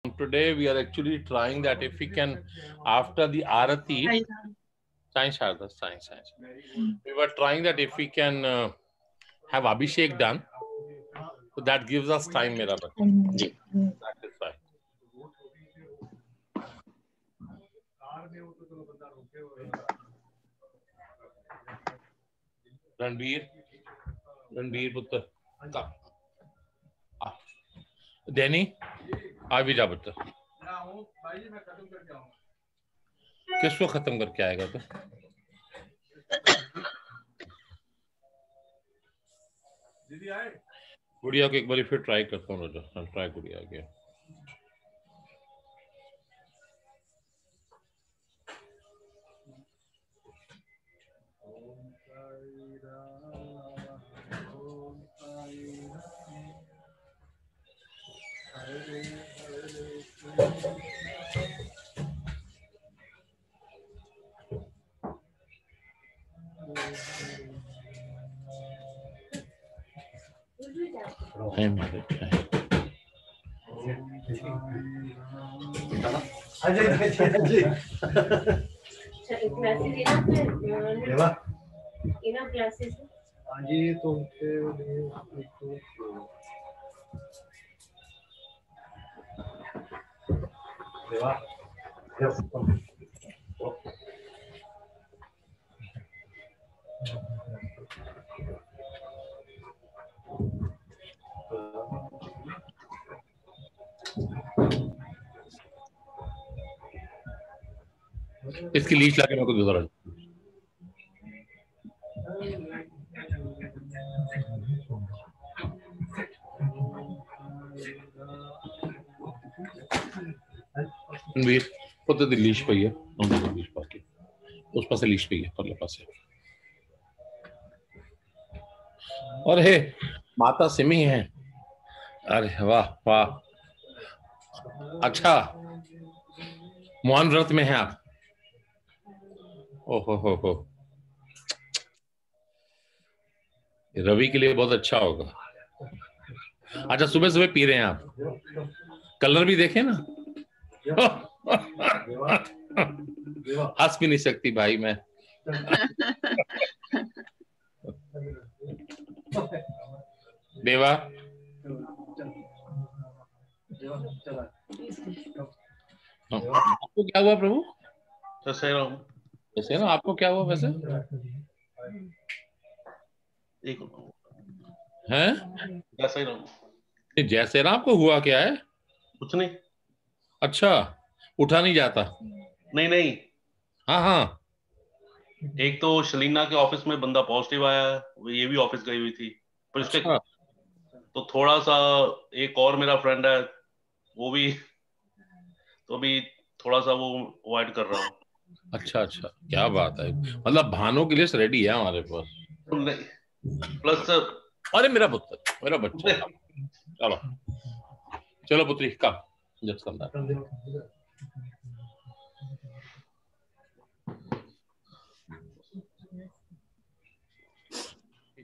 Today we are actually trying that if we can, after the Arati, science, science. We were trying that if we can have Abhishek done, so that gives us time, mera bachcha. That is why. Ranbir पुत्र दैनी आ भी जा पुत्र किसको खत्म करके आएगा तो गुड़िया को एक बार फिर ट्राई करता हूँ रोजा ट्राई गुड़िया के इसकी लीस्ट लाके मेरे को दे दो रणवीर पता दी लीस्ट पे है लीस्ट पाके उस पास लीस्ट पे है परले पास और हे माता सिमी है अरे वाह वाह अच्छा मौन व्रत में है आप ओहो हो रवि के लिए बहुत अच्छा होगा अच्छा सुबह सुबह पी रहे हैं आप कलर भी देखे ना हंस भी नहीं सकती भाई मैं देवा आपको क्या हुआ प्रभु जैसे ना आपको क्या हुआ वैसे हैं जैसे ना आपको हुआ क्या है कुछ नहीं अच्छा उठा नहीं जाता नहीं हाँ हाँ एक तो शलीना के ऑफिस में बंदा पॉजिटिव आया है ये भी ऑफिस गई हुई थी पर इसके अच्छा। तो थोड़ा सा एक और मेरा फ्रेंड है वो भी तो अभी थोड़ा सा वो अवॉइड कर रहा हूँ अच्छा क्या बात है मतलब भानों की लिस्ट रेडी है हमारे पास प्लस अरे मेरा पुत्र मेरा बच्चा चलो चलो पुत्री कम जस्ट कम बैक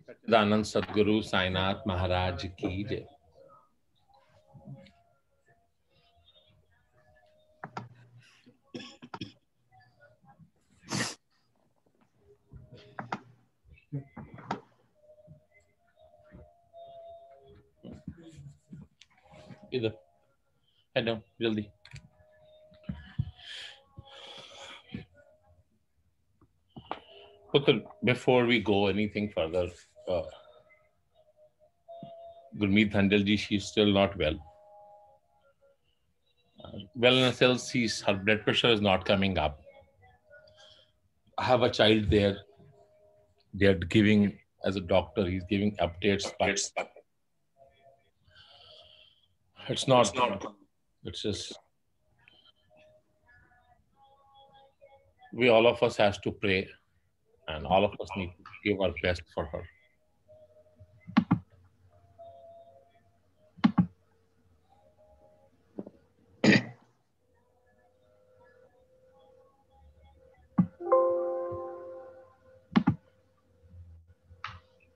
सच्चिदानंद सदगुरु साईनाथ महाराज की जय इधर हेड डाउन जल्दी पुत्र before we go anything further Gurmeet Handal ji she is still not well wellness else her blood pressure is not coming up I have a child there they are giving as a doctor he's giving updates but it's not it's just we all of us has to pray and all of us need to give our best for her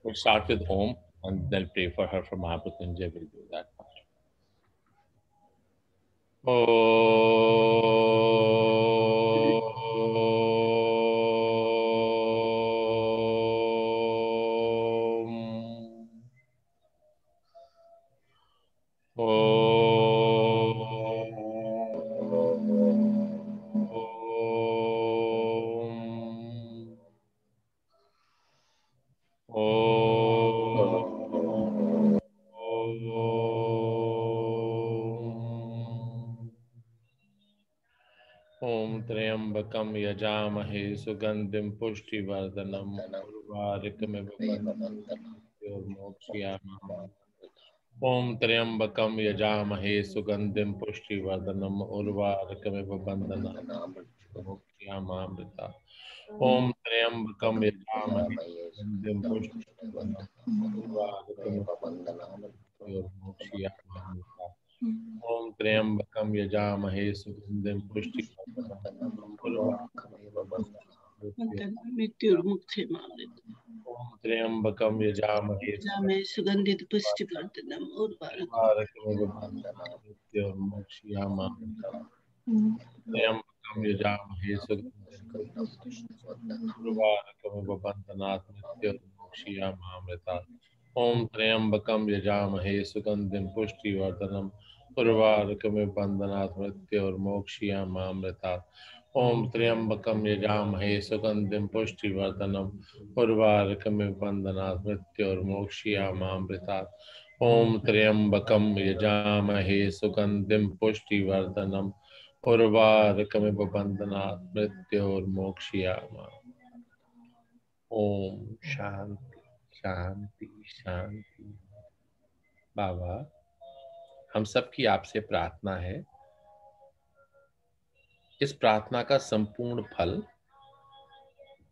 we'll start with Om and then pray for her for Mahapratyunjay will do that part ओम त्र्यंबकं यजामहे सुगंधिं पुष्टिवर्धनम् उर्वारुकमिव बन्धनात् ओम त्र्यंबकं यजामहे सुगंधिं पुष्टिवर्धनम् उर्वारुकमिव बन्धनात् मोक्ष्यामामृतात्। ओम त्र्यंबकं यजामहे सुगंधिं पुष्टिवर्धनम् उर्वारुकमिव बन्धनात् मोक्ष्यामामृतात्। ओम त्र्यंबकं यजामहे सुगंधिं पुष्टिवर्धनम् ओम त्र्यंबकं यजामहे सुगंधित पुष्टिवर्धनम उर्वारुकमिव बन्धनात् मोक्ष्यामामृतात्। त्र्यंबकं यजामहे सुगंधिं उर्वारुकमिव बन्धनात् मोक्ष्यामामृतात्। ओम त्र्यंबकं यजामहे सुगंधिं पुष्टिवर्धनम् उर्वारुकमिव बन्धनात् मृत्योर्मोक्ष्यामामृतात्। ओम त्र्यंबकं यजामहे सुगंधिं पुष्टिवर्धनम् उर्वारुकमिव बन्धनात् मृत्योर्मोक्ष्यामामृतात्। ओम त्र्यंबकं यजामहे सुगंधिं पुष्टिवर्धनम् उर्वारुकमिव बन्धनात् मृत्योर्मोक्ष्यामामृतात्। ओम शांति शांति शांति। बाबा, हम सब की आपसे प्रार्थना है, इस प्रार्थना का संपूर्ण फल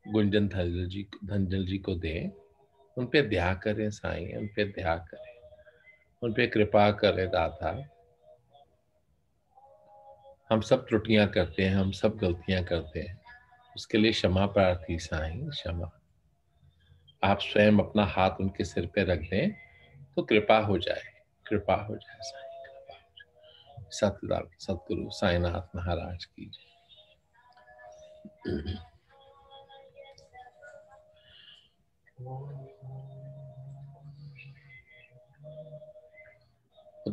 गुंजन धंजल जी को दें। उन पे दया करें साईं, उन पे दया करें, उन पे कृपा करें दाता। हम सब त्रुटियां करते हैं, हम सब गलतियां करते हैं, उसके लिए क्षमा प्रार्थी साईं, क्षमा। आप स्वयं अपना हाथ उनके सिर पे रख दें तो कृपा हो जाए, कृपा हो जाए साईं, कृपा हो जाए। सतगुरु साईनाथ महाराज की जय।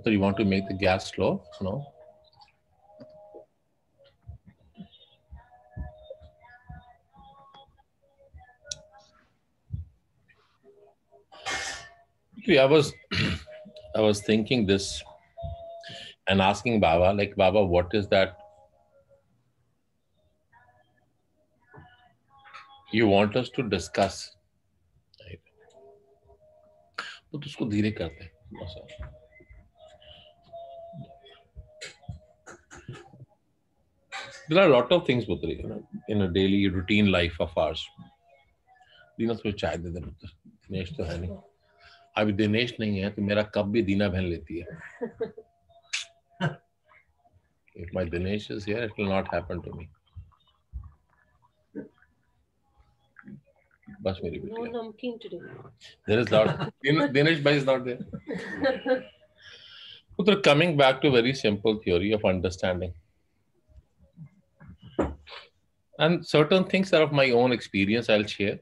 So you want to make the gas slow? No? I was thinking this and asking Baba, like, Baba, what is that you want us to discuss? Right? तो उसको धीरे करते हैं। There are a lot of things, Putri, in a daily routine life of ours. दीना थोड़ी चाय दे दे पुत्र। दिनेश तो है नहीं, अभी दिनेश नहीं है तो मेरा कप भी दीना बहन लेती है। If my Dinesh is here, it will not happen to me. बस मेरी बेटी। No namkeen today. There is lot. Dinesh bhai is not there. Putra, coming back to very simple theory of understanding. And certain things are of my own experience, I'll share.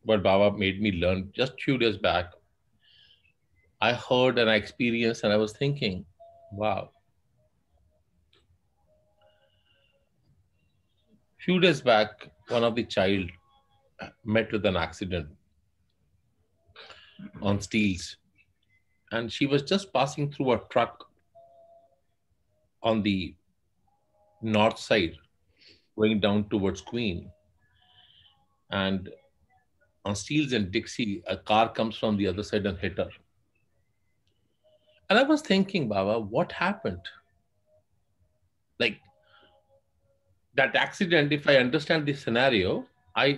But Baba made me learn just few days back. I heard and I experienced and I was thinking, wow. Few days back, one of the child met with an accident on Steels. And she was just passing through a truck on the north side, going down towards Queen. And on Steels and Dixie, a car comes from the other side and hit her. And I was thinking, Baba, what happened? Like that accident, if I understand the scenario,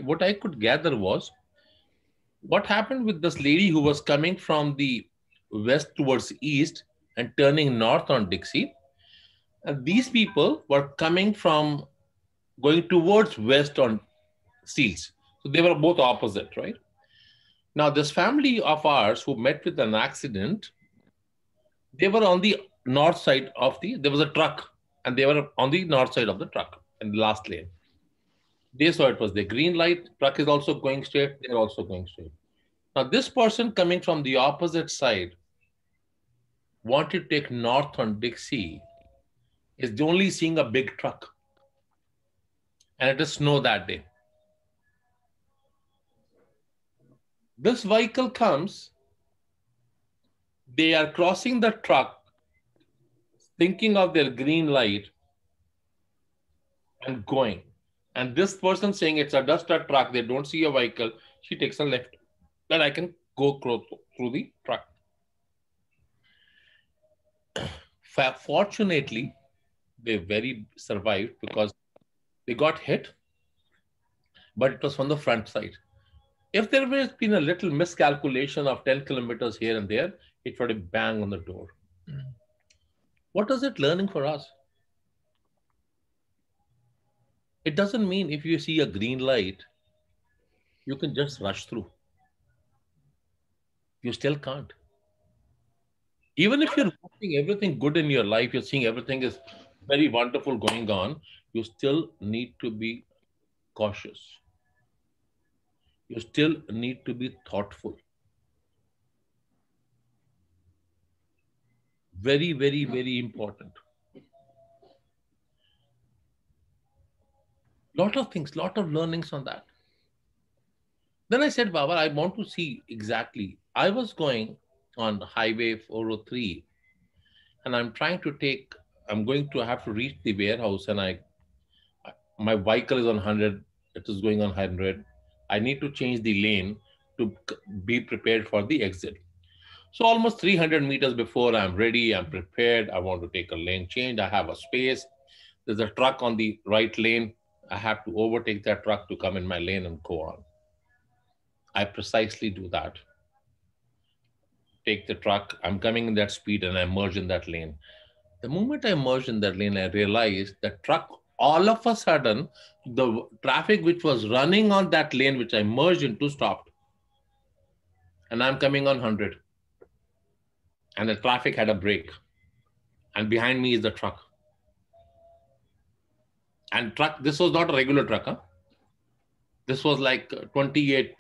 what I could gather was what happened with this lady who was coming from the west towards east and turning north on Dixie. And these people were coming from going towards west on Steels. So they were both opposite, right? Now, this family of ours who met with an accident, they were on the north side of there was a truck, and they were on the north side of the truck in the last lane. They saw it was the green light, truck is also going straight, they're also going straight. Now, this person coming from the opposite side wanted to take north on Dixie, is only seeing a big truck. And it is snow that day. This vehicle comes, they are crossing the truck, thinking of their green light and going. And this person saying it's a duster truck, they don't see a vehicle, she takes a left. Then I can go through the truck. Fortunately, they survived because they got hit, but it was from the front side. If there had been a little miscalculation of 10 kilometers here and there, it would have banged on the door. What is it learning for us? It doesn't mean if you see a green light, you can just rush through. You still can't. Even if you're watching everything good in your life, you're seeing everything is very wonderful going on, you still need to be cautious. You still need to be thoughtful. Very, very, very important. Lot of things, lot of learnings on that. Then I said, Baba, I want to see exactly. I was going on Highway 403 and I'm going to have to reach the warehouse, and my vehicle is on 100, it is going on 100. I need to change the lane to be prepared for the exit. So almost 300 meters before I'm ready, I'm prepared, I want to take a lane change, I have a space. There's a truck on the right lane. I have to overtake that truck to come in my lane and go on. I precisely do that. Take the truck, I'm coming in that speed and I merge in that lane. The moment I merged in that lane, I realized that truck, all of a sudden, the traffic which was running on that lane, which I merged into, stopped. And I'm coming on 100. And the traffic had a break. And behind me is the truck. And this was not a regular truck. Huh? This was like a 28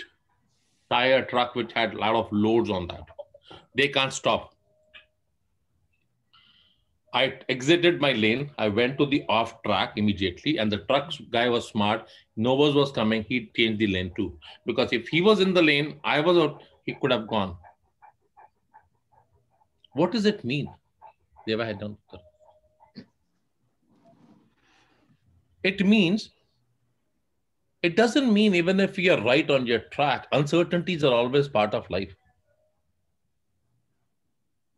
tire truck, which had a lot of loads on that. They can't stop. I exited my lane. I went to the off track immediately, and the truck guy was smart. Novus was coming. He changed the lane too. Because if he was in the lane, I was out, he could have gone. What does it mean? It means, it doesn't mean even if you're right on your track, uncertainties are always part of life.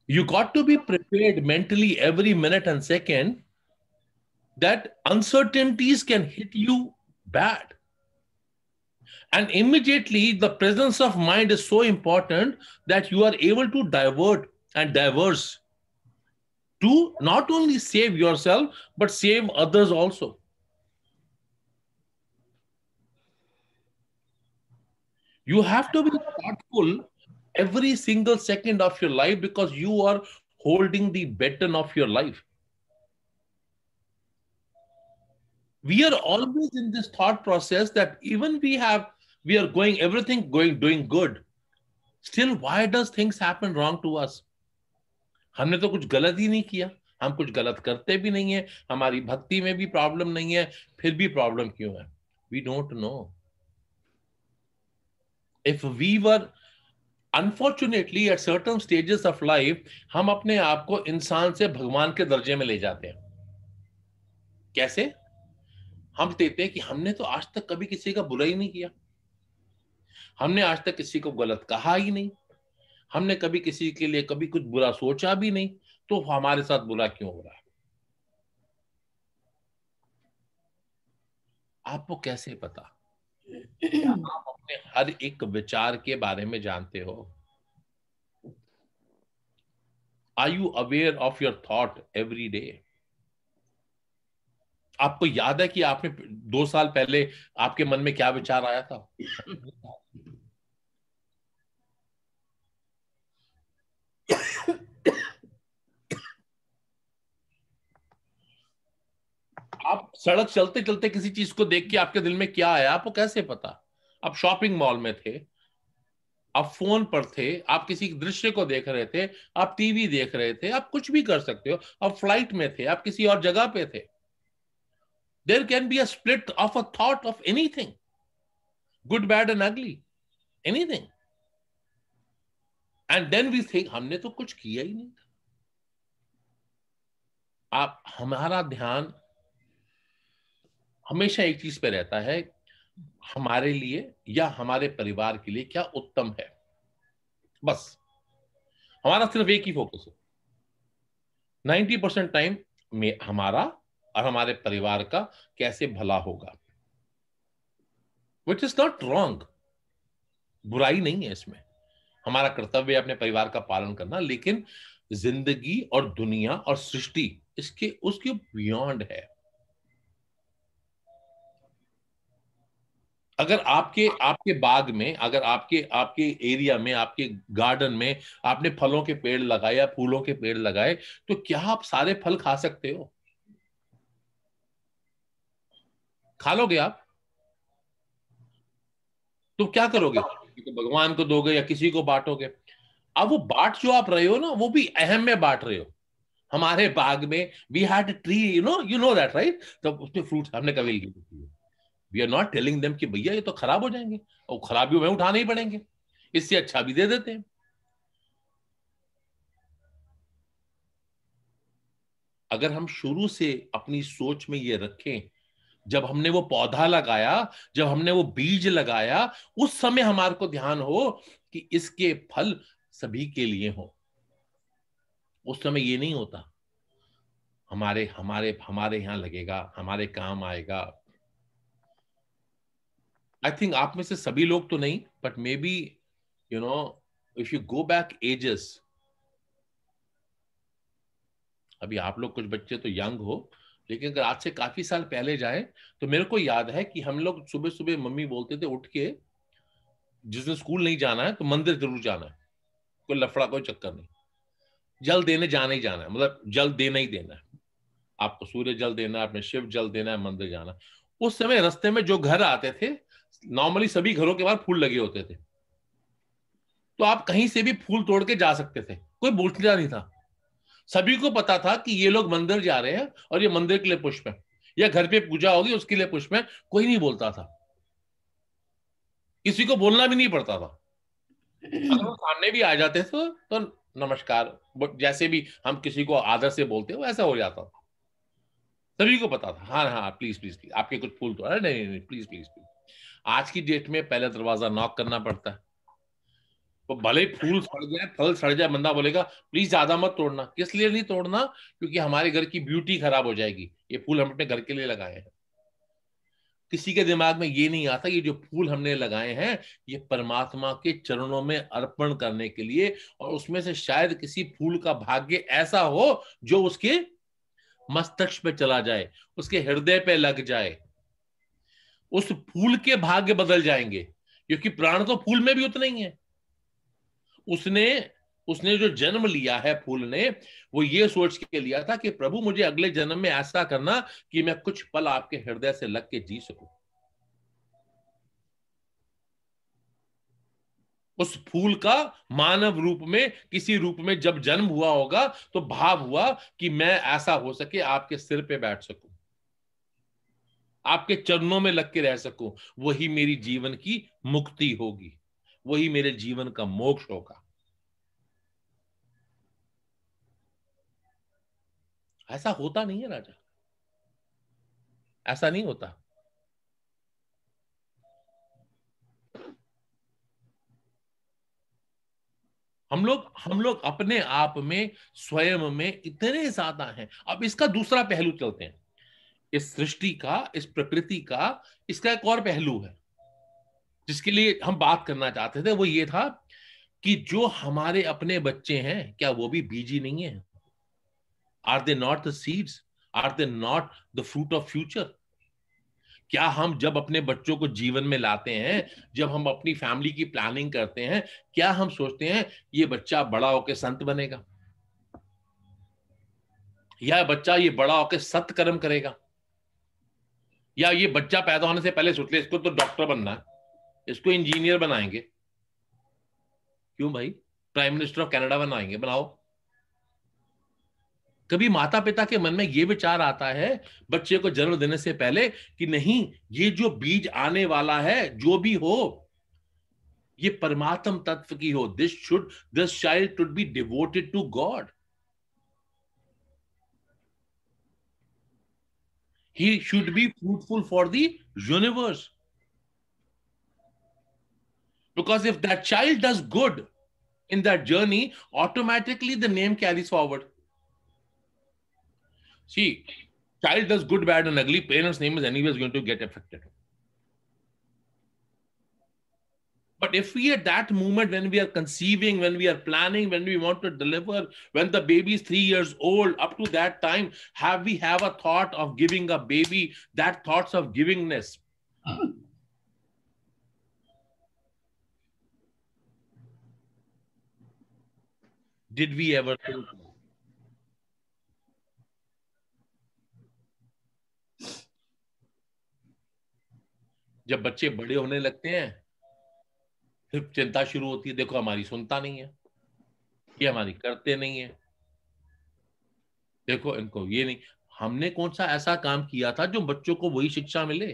You got to be prepared mentally every minute and second that uncertainties can hit you bad. And immediately the presence of mind is so important that you are able to divert and diverse to not only save yourself, but save others also. You have to be thoughtful every single second of your life because you are holding the baton of your life. We are always in this thought process that even we are doing good. Still, why does things happen wrong to us? हमने तो कुछ गलत ही नहीं किया, हम कुछ गलत करते भी नहीं है, हमारी भक्ति में भी प्रॉब्लम नहीं है, फिर भी प्रॉब्लम क्यों है? We don't know. If we were, unfortunately, at certain stages of life, हम अपने आप को इंसान से भगवान के दर्जे में ले जाते हैं. कैसे? हम कहते हैं कि हमने तो आज तक कभी किसी का बुरा ही नहीं किया, हमने आज तक किसी को गलत कहा ही नहीं, हमने कभी किसी के लिए कभी कुछ बुरा सोचा भी नहीं, तो हमारे साथ बुरा क्यों हो रहा है? आपको कैसे पता? आप अपने हर एक विचार के बारे में जानते हो? Are you aware of your thought every day? आपको याद है कि आपने 2 साल पहले आपके मन में क्या विचार आया था? सड़क चलते चलते किसी चीज को देख के आपके दिल में क्या आया आपको कैसे पता? आप शॉपिंग मॉल में थे, आप फोन पर थे, आप किसी दृश्य को देख रहे थे, आप टीवी देख रहे थे, आप कुछ भी कर सकते हो, आप फ्लाइट में थे, आप किसी और जगह पे थे. There can be a split of a thought of anything, good bad and ugly, anything, and then we think हमने तो कुछ किया ही नहीं था. आप हमारा ध्यान हमेशा एक चीज पे रहता है, हमारे लिए या हमारे परिवार के लिए क्या उत्तम है. बस हमारा सिर्फ एक ही फोकस है. 90% टाइम में हमारा और हमारे परिवार का कैसे भला होगा, विच इज नॉट रॉन्ग. बुराई नहीं है इसमें. हमारा कर्तव्य है अपने परिवार का पालन करना, लेकिन जिंदगी और दुनिया और सृष्टि इसके उसके बियॉन्ड है. अगर आपके आपके बाग में, अगर आपके आपके एरिया में, आपके गार्डन में आपने फलों के पेड़ लगाए या फूलों के पेड़ लगाए, तो क्या आप सारे फल खा सकते हो? खा लोगे आप? तो क्या करोगे? तो भगवान को दोगे या किसी को बांटोगे? अब वो बांट जो आप रहे हो ना, वो भी अहम में बांट रहे हो. हमारे बाग में we had tree, you know that right, तो उसमें फ्रूट हमने कभी लिए. We are not telling them कि भैया ये तो खराब हो जाएंगे और खराबियों में उठाने ही पड़ेंगे, इससे अच्छा भी दे देते हैं. अगर हम शुरू से अपनी सोच में ये रखें, जब हमने वो पौधा लगाया, जब हमने वो बीज लगाया, उस समय हमारे को ध्यान हो कि इसके फल सभी के लिए हो. उस समय ये नहीं होता हमारे हमारे हमारे यहां लगेगा, हमारे काम आएगा. आई थिंक आप में से सभी लोग तो नहीं, but maybe you know if you go back ages, अभी आप लोग कुछ बच्चे तो यंग हो, लेकिन अगर आज से काफी साल पहले जाए तो मेरे को याद है कि हम लोग सुबह सुबह मम्मी बोलते थे उठ के, जिस दिन स्कूल नहीं जाना है तो मंदिर जरूर जाना है, कोई लफड़ा कोई चक्कर नहीं, जल देने जाना ही जाना है, मतलब जल देना ही देना है. आपको सूर्य जल देना है, अपने शिव जल देना है, मंदिर जाना है. उस समय रास्ते में जो घर आते थे, नॉर्मली सभी घरों के बाहर फूल लगे होते थे, तो आप कहीं से भी फूल तोड़ के जा सकते थे, कोई पूछता नहीं था. सभी को पता था कि ये लोग मंदिर जा रहे हैं और ये मंदिर के लिए पुष्प है, या घर पे पूजा होगी उसके लिए पुष्प है. कोई नहीं बोलता था, किसी को बोलना भी नहीं पड़ता था. अगर वो सामने भी आ जाते थे तो नमस्कार, जैसे भी हम किसी को आदर से बोलते हो ऐसा हो जाता था. सभी को पता था, हाँ हाँ प्लीज प्लीज प्लीज आपके कुछ फूल तो, अरे नहीं नहीं प्लीज प्लीज प्लीज. आज की डेट में पहले दरवाजा नॉक करना पड़ता है. तो भले ही फूल सड़ जाए, फल सड़ जाए, बंदा बोलेगा प्लीज ज्यादा मत तोड़ना. किस लिए नहीं तोड़ना? क्योंकि हमारे घर की ब्यूटी खराब हो जाएगी, ये फूल हम अपने घर के लिए लगाए हैं. किसी के दिमाग में ये नहीं आता ये जो फूल हमने लगाए हैं ये परमात्मा के चरणों में अर्पण करने के लिए, और उसमें से शायद किसी फूल का भाग्य ऐसा हो जो उसके मस्तिष्क पे चला जाए, उसके हृदय पे लग जाए, उस फूल के भाग्य बदल जाएंगे. क्योंकि प्राण तो फूल में भी उतना ही है. उसने उसने जो जन्म लिया है फूल ने, वो ये सोच के लिया था कि प्रभु मुझे अगले जन्म में ऐसा करना कि मैं कुछ पल आपके हृदय से लग के जी सकूं. उस फूल का मानव रूप में किसी रूप में जब जन्म हुआ होगा तो भाव हुआ कि मैं ऐसा हो सके आपके सिर पे बैठ सकूं, आपके चरणों में लग के रह सकूं. वही मेरी जीवन की मुक्ति होगी, वही मेरे जीवन का मोक्ष होगा. ऐसा होता नहीं है राजा, ऐसा नहीं होता. हम लोग अपने आप में स्वयं में इतने ज्यादा हैं. अब इसका दूसरा पहलू चलते हैं. इस सृष्टि का, इस प्रकृति का, इसका एक और पहलू है जिसके लिए हम बात करना चाहते थे. वो ये था कि जो हमारे अपने बच्चे हैं क्या वो भी बीज ही नहीं है? Are they not the seeds? Are they not the fruit of future? क्या हम जब अपने बच्चों को जीवन में लाते हैं, जब हम अपनी फैमिली की प्लानिंग करते हैं, क्या हम सोचते हैं ये बच्चा बड़ा होकर संत बनेगा, या बच्चा ये बड़ा होकर सत्कर्म करेगा? या ये बच्चा पैदा होने से पहले सोच ले इसको तो डॉक्टर बनना है, इसको इंजीनियर बनाएंगे, क्यों भाई प्राइम मिनिस्टर ऑफ कनाडा बनाएंगे, बनाओ। कभी माता पिता के मन में ये विचार आता है बच्चे को जन्म देने से पहले कि नहीं, ये जो बीज आने वाला है जो भी हो ये परमात्म तत्व की हो, this child should be devoted to God, he should be fruitful for the universe, because if that child does good in that journey, automatically the name carries forward. See, child does good, bad and ugly, parents name is anyways going to get affected. But if we at that moment when we are conceiving, when we are planning, when we want to deliver, when the baby is 3 years old, up to that time, we have a thought of giving a baby, that thoughts of givingness. Did we ever think? जब बच्चे बड़े होने लगते हैं फिर चिंता शुरू होती है, देखो हमारी सुनता नहीं है, ये हमारी करते नहीं है, देखो इनको ये नहीं। हमने कौन सा ऐसा काम किया था जो बच्चों को वही शिक्षा मिले?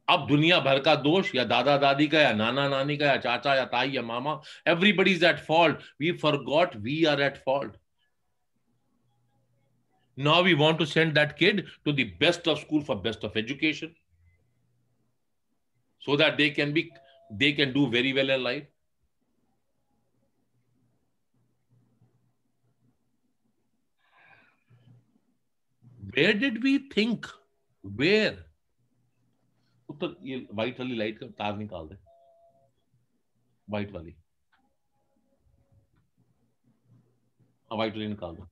अब दुनिया भर का दोष या दादा दादी का या नाना नानी का या चाचा या ताई या मामा, everybody is at fault, we forgot we are at fault. Now we want to send that kid to the best of school for best of education, so that they can do very well in life. Where did we think? Where? तो ये white वाली light का तार निकाल दे, white वाली, white वाली निकाल दो।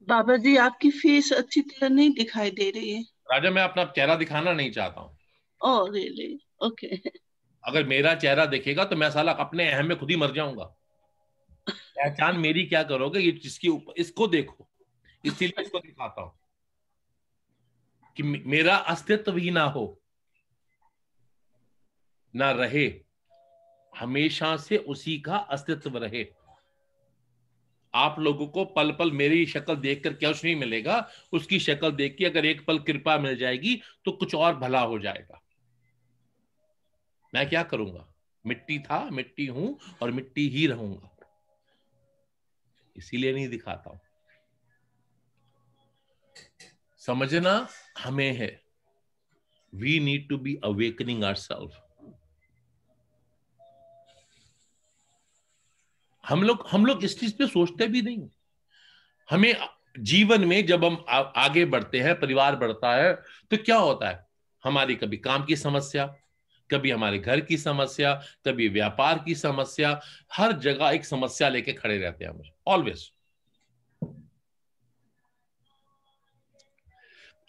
बाबा जी आपकी फेस अच्छी तरह नहीं दिखाई दे रही है। राजा मैं अपना चेहरा दिखाना नहीं चाहता हूँ। Oh really? ओके। अगर मेरा चेहरा दिखेगा तो मैं साला अपने अहम में खुद ही मर जाऊंगा। पहचान मेरी क्या करोगे? ये जिसके ऊपर, इसको देखो, इसीलिए इसको दिखाता हूं कि मेरा अस्तित्व ही ना हो, ना रहे, हमेशा से उसी का अस्तित्व रहे। आप लोगों को पल पल मेरी शक्ल देखकर क्या कुछ नहीं मिलेगा, उसकी शक्ल देख के अगर एक पल कृपा मिल जाएगी तो कुछ और भला हो जाएगा। मैं क्या करूंगा? मिट्टी था, मिट्टी हूं और मिट्टी ही रहूंगा, इसीलिए नहीं दिखाता हूं। समझना हमें है, we need to be awakening ourselves. हम लोग इस चीज पे सोचते भी नहीं। हमें जीवन में जब हम आगे बढ़ते हैं, परिवार बढ़ता है, तो क्या होता है? हमारी कभी काम की समस्या, कभी हमारे घर की समस्या, कभी व्यापार की समस्या, हर जगह एक समस्या लेके खड़े रहते हैं हम always.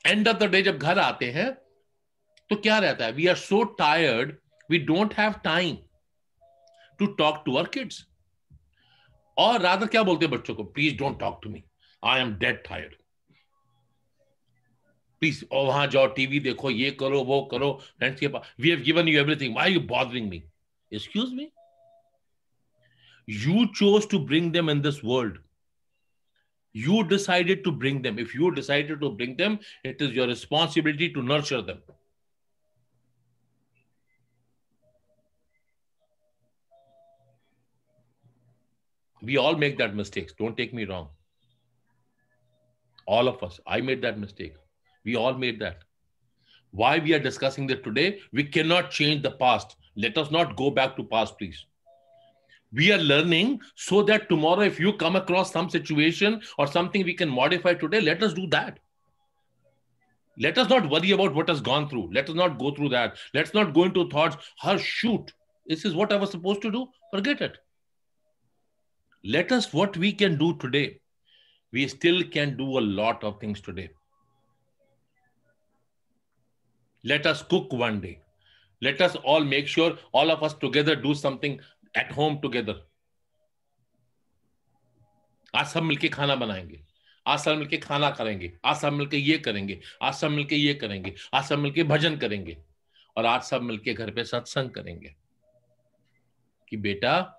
End of the day जब घर आते हैं तो क्या रहता है? We are so tired, we don't have time to talk to our kids. और रादर क्या बोलते हैं बच्चों को? Please don't talk to me, I am dead tired, please वहां जाओ, टीवी देखो, ये करो, वो करो, फ्रेंड्स के पास, we have given you everything, why are you bothering me? Excuse me, you chose to bring them in this world, you decided to bring them. If you decided to bring them, it is your responsibility to nurture them. We all make that mistakes, don't take me wrong, all of us. I made that mistake, we all made that. Why we are discussing that today? We cannot change the past. Let us not go back to past, please. We are learning so that tomorrow if you come across some situation or something we can modify today, let us do that. Let us not worry about what has gone through. Let us not go through that. Let's not go into thoughts, shoot, this is what I was supposed to do. Forget it. Let us, what we can do today. We still can do a lot of things today. Let us cook one day. Let us all make sure all of us together do something at home together. आज सब मिलके खाना बनाएंगे, आज सब मिलके खाना करेंगे, आज सब मिलके ये करेंगे, आज सब मिलके ये करेंगे, आज सब मिलके भजन करेंगे, और आज सब मिलके घर पे सत्संग करेंगे कि बेटा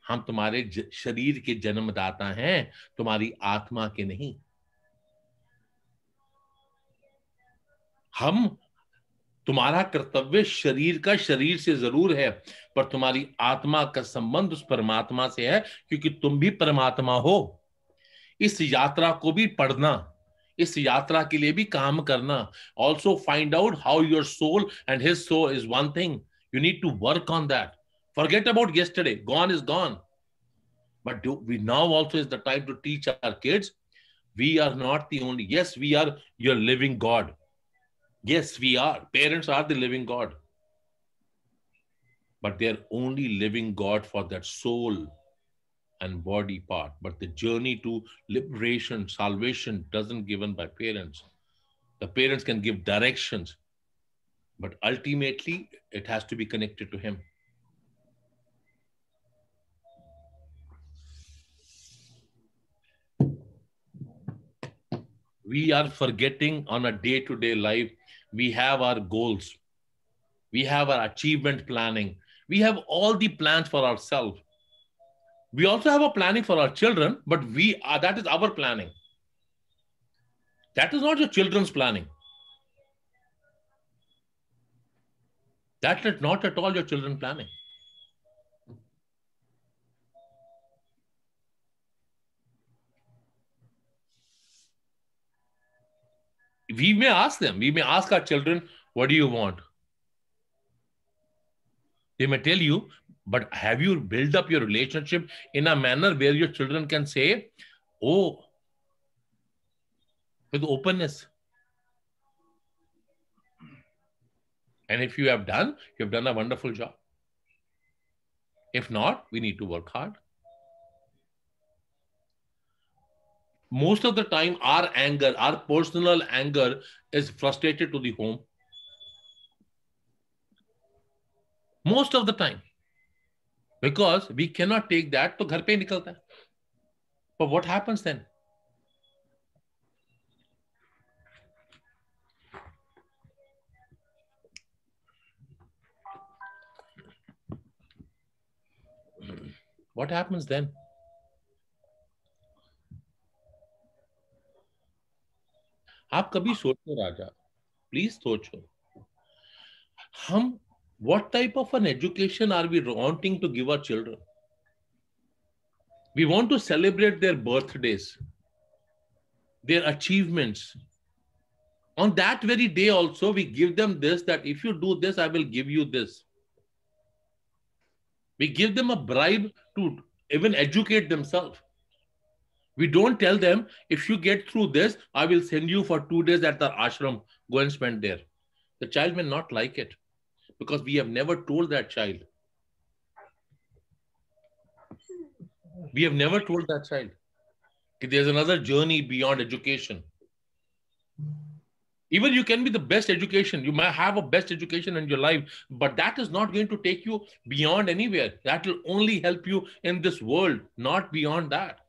हम तुम्हारे शरीर के जन्मदाता हैं, तुम्हारी आत्मा के नहीं। हम तुम्हारा कर्तव्य शरीर का शरीर से जरूर है, पर तुम्हारी आत्मा का संबंध उस परमात्मा से है, क्योंकि तुम भी परमात्मा हो। इस यात्रा को भी पढ़ना, इस यात्रा के लिए भी काम करना। Also find out how your soul and his soul is one thing, you need to work on that. Forget about yesterday, gone is gone. But we now also is the time to teach our kids, we are not the only, yes, we are your living God. Yes, we are. Parents are the living God. But they're only living God for that soul and body part. But the journey to liberation, salvation doesn't given by parents. The parents can give directions, but ultimately it has to be connected to him. We are forgetting on a day-to-day life. We have our goals. We have our achievement planning. We have all the plans for ourselves. We also have a planning for our children, but that is our planning. That is not your children's planning. That is not at all your children's planning. We may ask them, we may ask our children, what do you want? They may tell you, but have you built up your relationship in a manner where your children can say, oh, with openness? And if you have done a wonderful job. If not, we need to work hard. Most of the time, our anger, our personal anger is frustrated to the home. Most of the time. Because we cannot take that, to ghar pe hi nikalta hai. But what happens then? What happens then? आप कभी सोचो राजा, please सोचो, हम what type of an education are we wanting to give our children? We want to celebrate their birthdays, their achievements. On that very day also, we give them this, that if you do this, I will give you this. We give them a bribe to even educate themselves. We don't tell them, if you get through this, I will send you for 2 days at the ashram, go and spend there. The child may not like it, because we have never told that child. We have never told that child that there's another journey beyond education. Even you can be the best education, you might have a best education in your life, but that is not going to take you beyond anywhere. That will only help you in this world, not beyond that.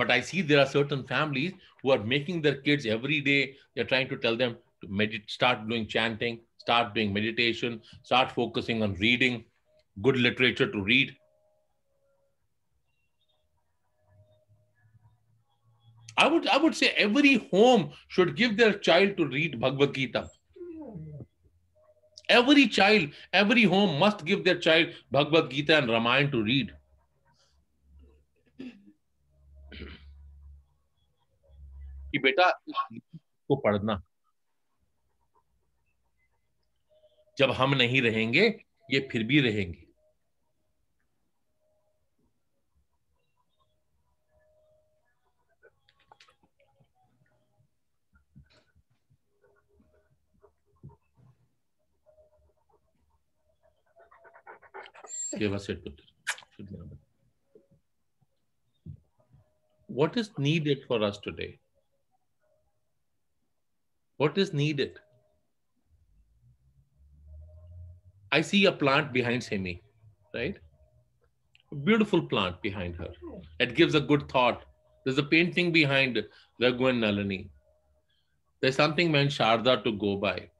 But I see there are certain families who are making their kids every day, they're trying to tell them to start doing chanting, start doing meditation, start focusing on reading, good literature to read. I would say every home should give their child to read Bhagavad Gita. Every child, every home must give their child Bhagavad Gita and Ramayana to read. कि बेटा को पढ़ना, जब हम नहीं रहेंगे ये फिर भी रहेंगे. Give us it. What is needed for us today? What is needed? I see a plant behind Semi, right? A beautiful plant behind her. It gives a good thought. There's a painting behind Raghu and Nalini. There's something meant Sharda to go by.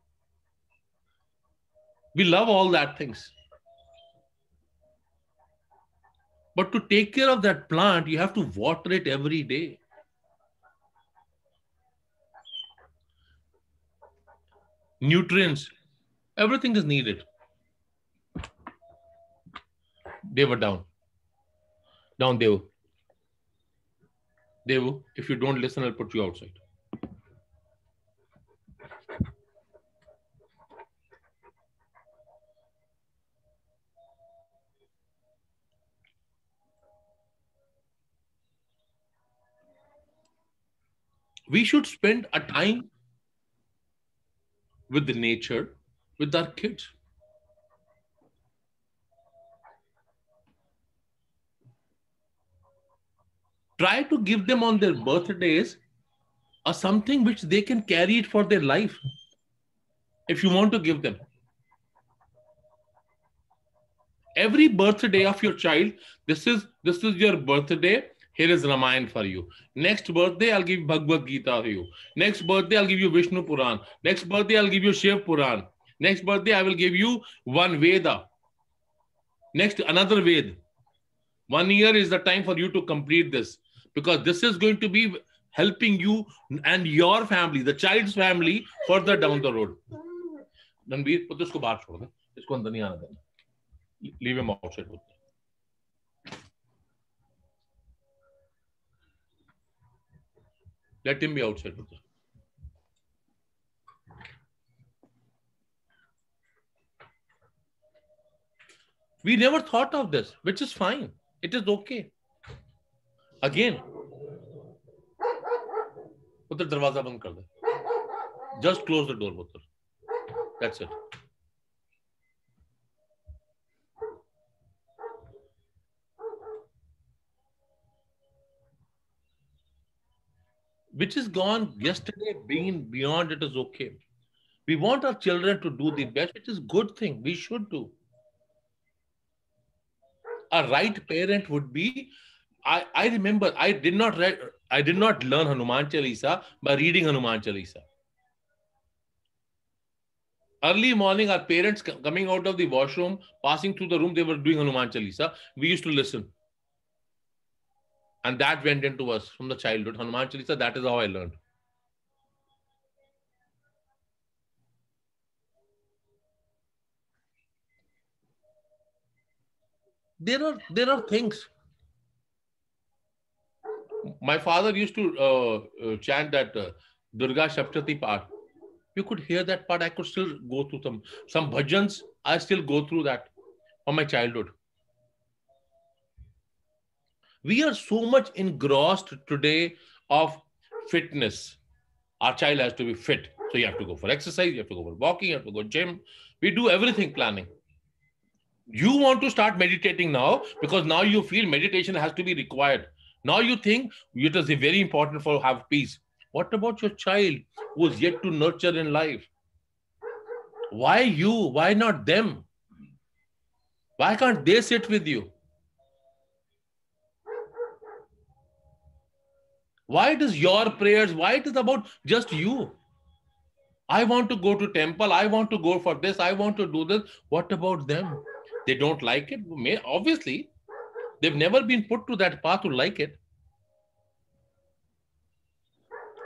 We love all that things. But to take care of that plant, you have to water it every day. Nutrients, everything is needed. They were down. Down, Devu. Devu, if you don't listen, I'll put you outside. We should spend a time with the nature, with our kids. Try to give them on their birthdays or something which they can carry it for their life. If you want to give them. Every birthday of your child, this is your birthday. Here is Ramayana for you. Next birthday, I'll give Bhagavad Gita for you. Next birthday, I'll give you Vishnu Puran. Next birthday, I'll give you Shiv Puran. Next birthday, I will give you one Veda. Next, another Veda. 1 year is the time for you to complete this, because this is going to be helping you and your family, the child's family, further down the road. Ranveer, put this ko bahar chhod de. Isko andar nahi aana dena. Leave him outside. Let him be outside. We never thought of this, which is fine. It is okay. Again, Putter, darwaza band kar de. Just close the door, Putter. That's it. Which is gone yesterday, being beyond it is okay. We want our children to do the best, which is a good thing. We should do. A right parent would be, I remember I did not learn Hanuman Chalisa by reading Hanuman Chalisa. Early morning, our parents coming out of the washroom, passing through the room, they were doing Hanuman Chalisa. We used to listen. And that went into us from the childhood. Hanuman Chalisa, that is how I learned. There are things. My father used to chant that Durga Shaptati part. You could hear that part. I could still go through some bhajans. I still go through that from my childhood. We are so much engrossed today of fitness. Our child has to be fit. So you have to go for exercise, you have to go for walking, you have to go gym. We do everything planning. You want to start meditating now because now you feel meditation has to be required. Now you think it is very important for have peace. What about your child who is yet to nurture in life? Why you? Why not them? Why can't they sit with you? Why it is your prayers? Why it is about just you? I want to go to temple. I want to go for this. I want to do this. What about them? They don't like it? Obviously, they've never been put to that path to like it.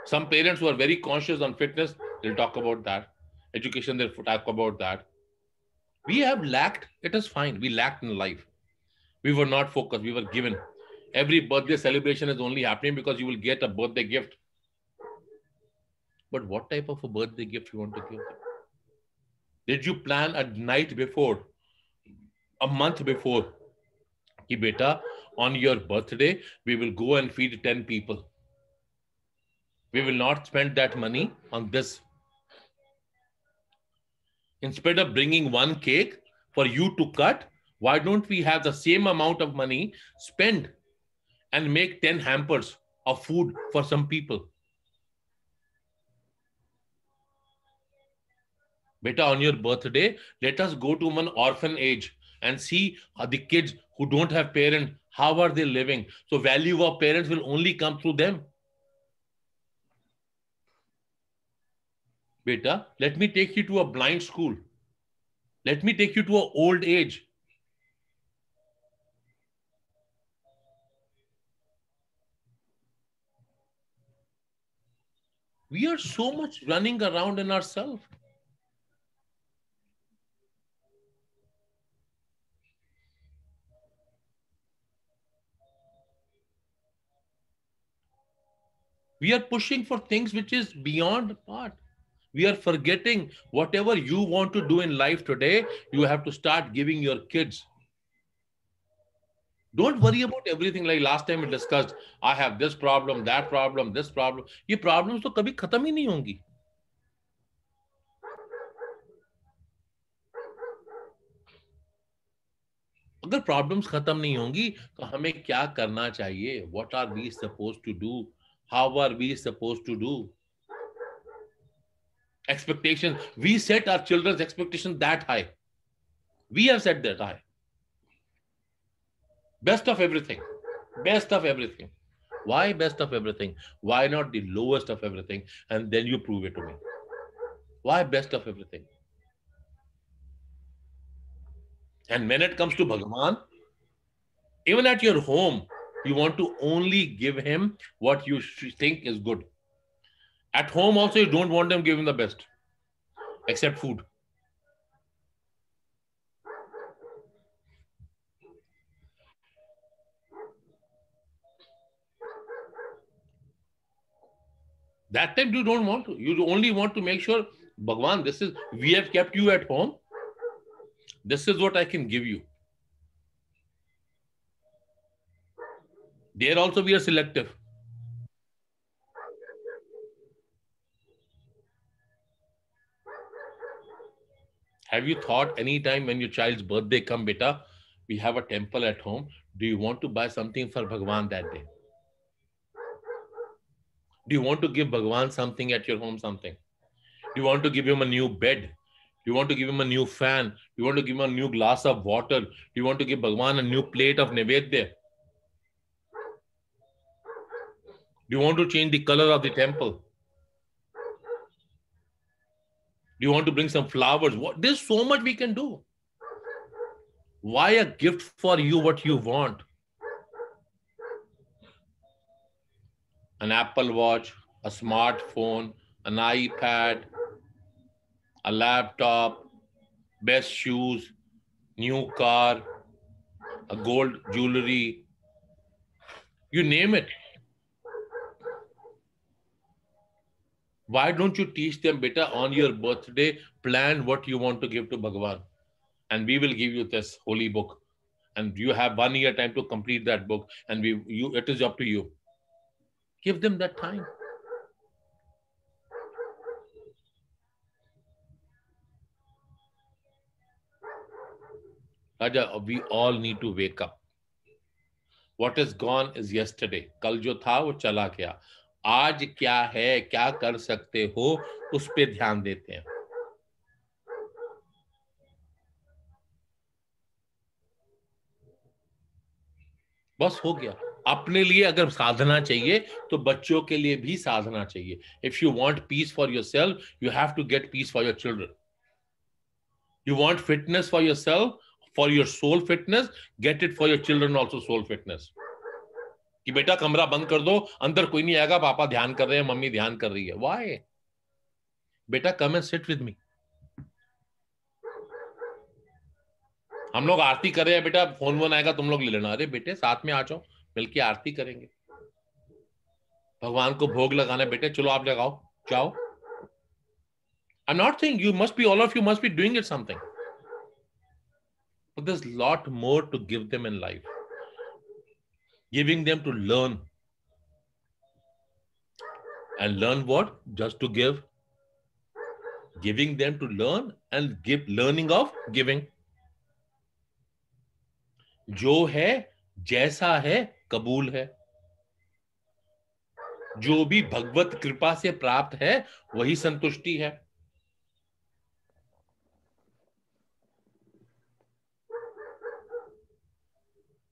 Some parents who are very conscious on fitness, they'll talk about that. Education, they'll talk about that. We have lacked. It is fine. We lacked in life. We were not focused. We were given. Every birthday celebration is only happening because you will get a birthday gift. But what type of a birthday gift you want to give them? Did you plan a night before, a month before, ki beta, on your birthday, we will go and feed 10 people. We will not spend that money on this. Instead of bringing one cake for you to cut, why don't we have the same amount of money spend and make 10 hampers of food for some people? Beta, on your birthday, let us go to one orphanage and see how the kids who don't have parents, how are they living? So value of parents will only come through them. Beta, let me take you to a blind school. Let me take you to an old age. We are so much running around in ourselves. We are pushing for things which is beyond part. We are forgetting whatever you want to do in life today, you have to start giving your kids. Don't worry about everything like last time we discussed. I have this problem, that problem, this problem. ये problems तो कभी खत्म ही नहीं होंगी. अगर problems खत्म नहीं होंगी तो हमें क्या करना चाहिए? What are we supposed to do? How are we supposed to do? Expectations. We set our children's expectations that high. We have set that high. Best of everything. Best of everything. Why best of everything? Why not the lowest of everything? And then you prove it to me. Why best of everything? And when it comes to Bhagavan, even at your home, you want to only give him what you think is good. At home also, you don't want them giving the best, except food. That time you don't want to. You only want to make sure, Bhagwan, this is, we have kept you at home. This is what I can give you. There also we are selective. Have you thought any time when your child's birthday come, beta, we have a temple at home. Do you want to buy something for Bhagwan that day? Do you want to give Bhagwan something at your home, something? Do you want to give him a new bed? Do you want to give him a new fan? Do you want to give him a new glass of water? Do you want to give Bhagwan a new plate of Nevedya? Do you want to change the color of the temple? Do you want to bring some flowers? There's so much we can do. Why a gift for you what you want? An Apple Watch, a smartphone, an iPad, a laptop, best shoes, new car, a gold jewelry, you name it. Why don't you teach them, beta, on your birthday, plan what you want to give to Bhagavan? And we will give you this holy book. And you have 1 year time to complete that book. And it is up to you. Give them that time. Raja, we all need to wake up. What is gone is yesterday. कल जो था वो चला गया. आज क्या है, क्या कर सकते हो, उस पे ध्यान देते हैं. बस हो गया. अपने लिए अगर साधना चाहिए तो बच्चों के लिए भी साधना चाहिए. If you want peace for yourself, you have to get peace for your children. You want fitness for yourself, for your soul fitness, get it for your children also soul fitness. कि बेटा कमरा बंद कर दो, अंदर कोई नहीं आएगा, पापा ध्यान कर रहे हैं, मम्मी ध्यान कर रही है. Why? बेटा come and sit with me. हम लोग आरती कर रहे हैं, बेटा फोन आएगा तुम लोग ले लेना. अरे बेटे साथ में आ जाओ, मिलके आरती करेंगे. भगवान को भोग लगाना, बेटे चलो आप लगाओ, जाओ. I'm not saying you must be, all of you must be doing it something. But there's a lot more to give them in life. Giving them to learn. And learn what? Just to give. Giving them to learn and learning of giving. जो है जैसा है कबूल है. जो भी भगवत कृपा से प्राप्त है वही संतुष्टि है.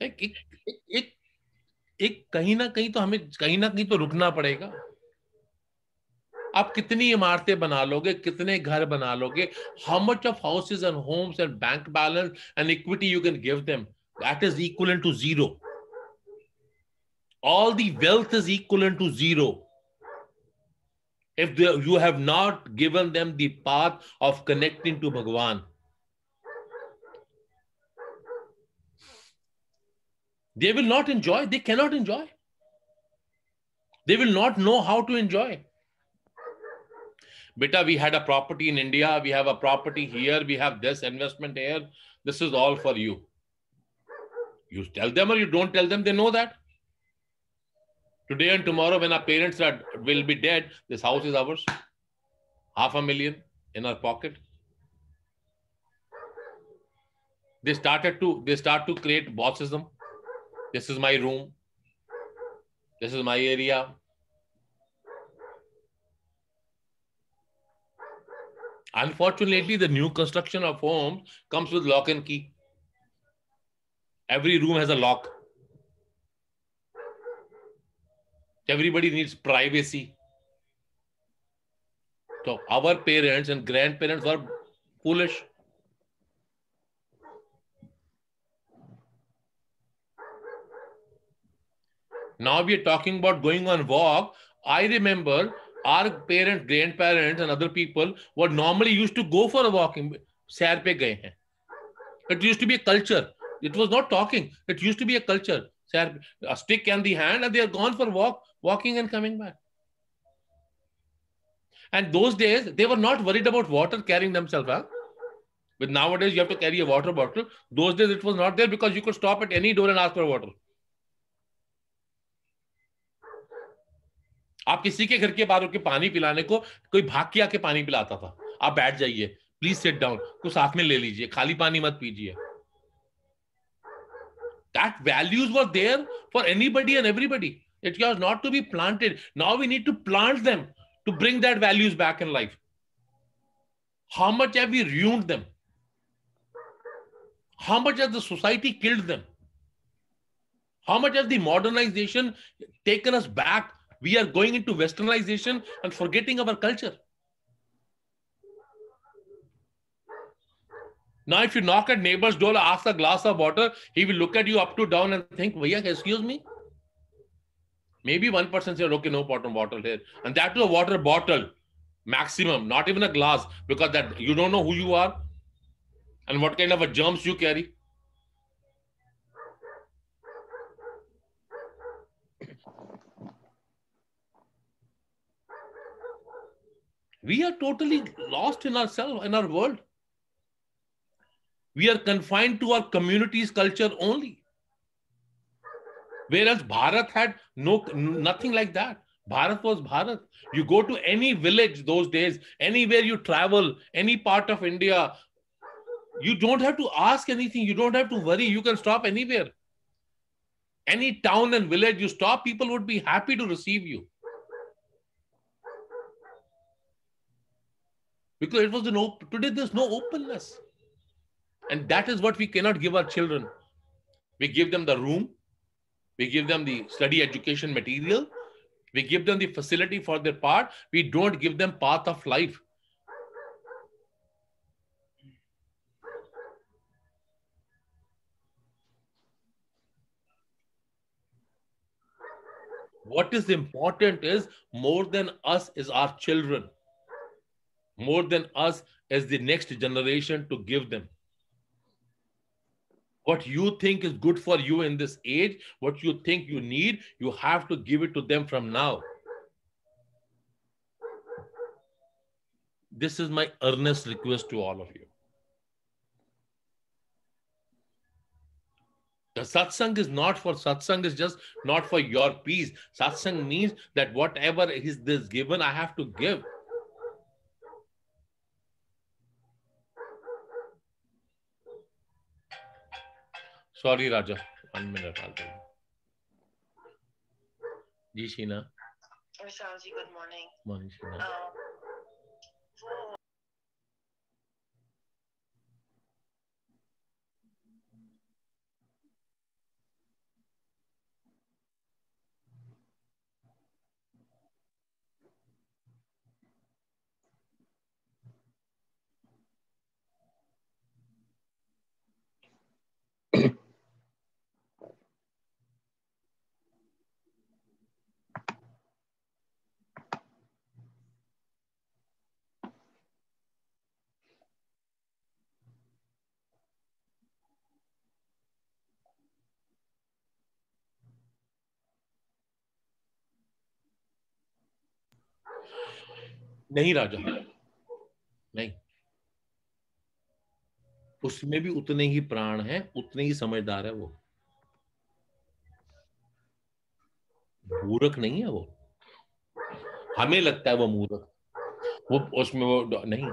एक एक एक एक कहीं ना कहीं तो हमें कहीं ना कहीं तो रुकना पड़ेगा. आप कितनी इमारतें बना लोगे, कितने घर बना लोगे, how much of houses and homes and bank balance and equity you can give them, that is equivalent to zero. All the wealth is equivalent to zero if you have not given them the path of connecting to Bhagwan. They will not enjoy, they cannot enjoy. They will not know how to enjoy. Beta, we had a property in India, we have a property here, we have this investment here, this is all for you. You tell them or you don't tell them, they know that. Today and tomorrow, when our parents will be dead, this house is ours. $500,000 in our pocket. They start to create bossism. This is my room. This is my area. Unfortunately, the new construction of homes comes with lock and key. Every room has a lock. Everybody needs privacy. So our parents and grandparents were foolish. Now we are talking about going on walk. I remember our parents, grandparents, and other people were normally used to go for a walking. सैर पे गए हैं. It used to be a culture. It was not talking. It used to be a culture. A stick in the hand, and they are gone for walking and coming back. And those days, they were not worried about water carrying themselves. Huh? But nowadays, you have to carry a water bottle. Those days, it was not there because you could stop at any door and ask for water. आप किसी के घर के बाहर के पानी पिलाने को कोई भाग के आके पानी पिलाता था. आप बैठ जाइए, प्लीज सिट डाउन, कुछ साथ में ले लीजिए, खाली पानी मत पीजिए. That values were there for anybody and everybody. It was not to be planted. Now we need to plant them to bring that values back in life. How much have we ruined them? How much has the society killed them? How much has the modernization taken us back? We are going into westernization and forgetting our culture. Now, if you knock at neighbor's door, ask a glass of water, he will look at you up to down and think, Bhaiya, excuse me? Maybe one person said, okay, no bottle here. And that was a water bottle, maximum, not even a glass, because that you don't know who you are and what kind of a germs you carry. We are totally lost in ourselves, in our world. We are confined to our community's culture only. Whereas Bharat had nothing like that. Bharat was Bharat. You go to any village those days, anywhere you travel, any part of India, you don't have to ask anything. You don't have to worry. You can stop anywhere. Any town and village you stop, people would be happy to receive you. Because it was today there's no openness. And that is what we cannot give our children. We give them the room. We give them the study education material. We give them the facility for their part. We don't give them path of life. What is important is more than us is our children. More than us is the next generation to give them. What you think is good for you in this age, what you think you need, you have to give it to them from now. This is my earnest request to all of you. The satsang is not for satsang, is just not for your peace. Satsang means that whatever is this given, I have to give. Sorry, Raja. 1 minute. Ji, Sheena. Vishal ji, good morning. Morning, Sheena. नहीं राजा, नहीं, उसमें भी उतने ही प्राण हैं, उतने ही समझदार है वो, मूर्ख नहीं है वो। हमें लगता है वो मूर्ख, वो उसमें वो नहीं।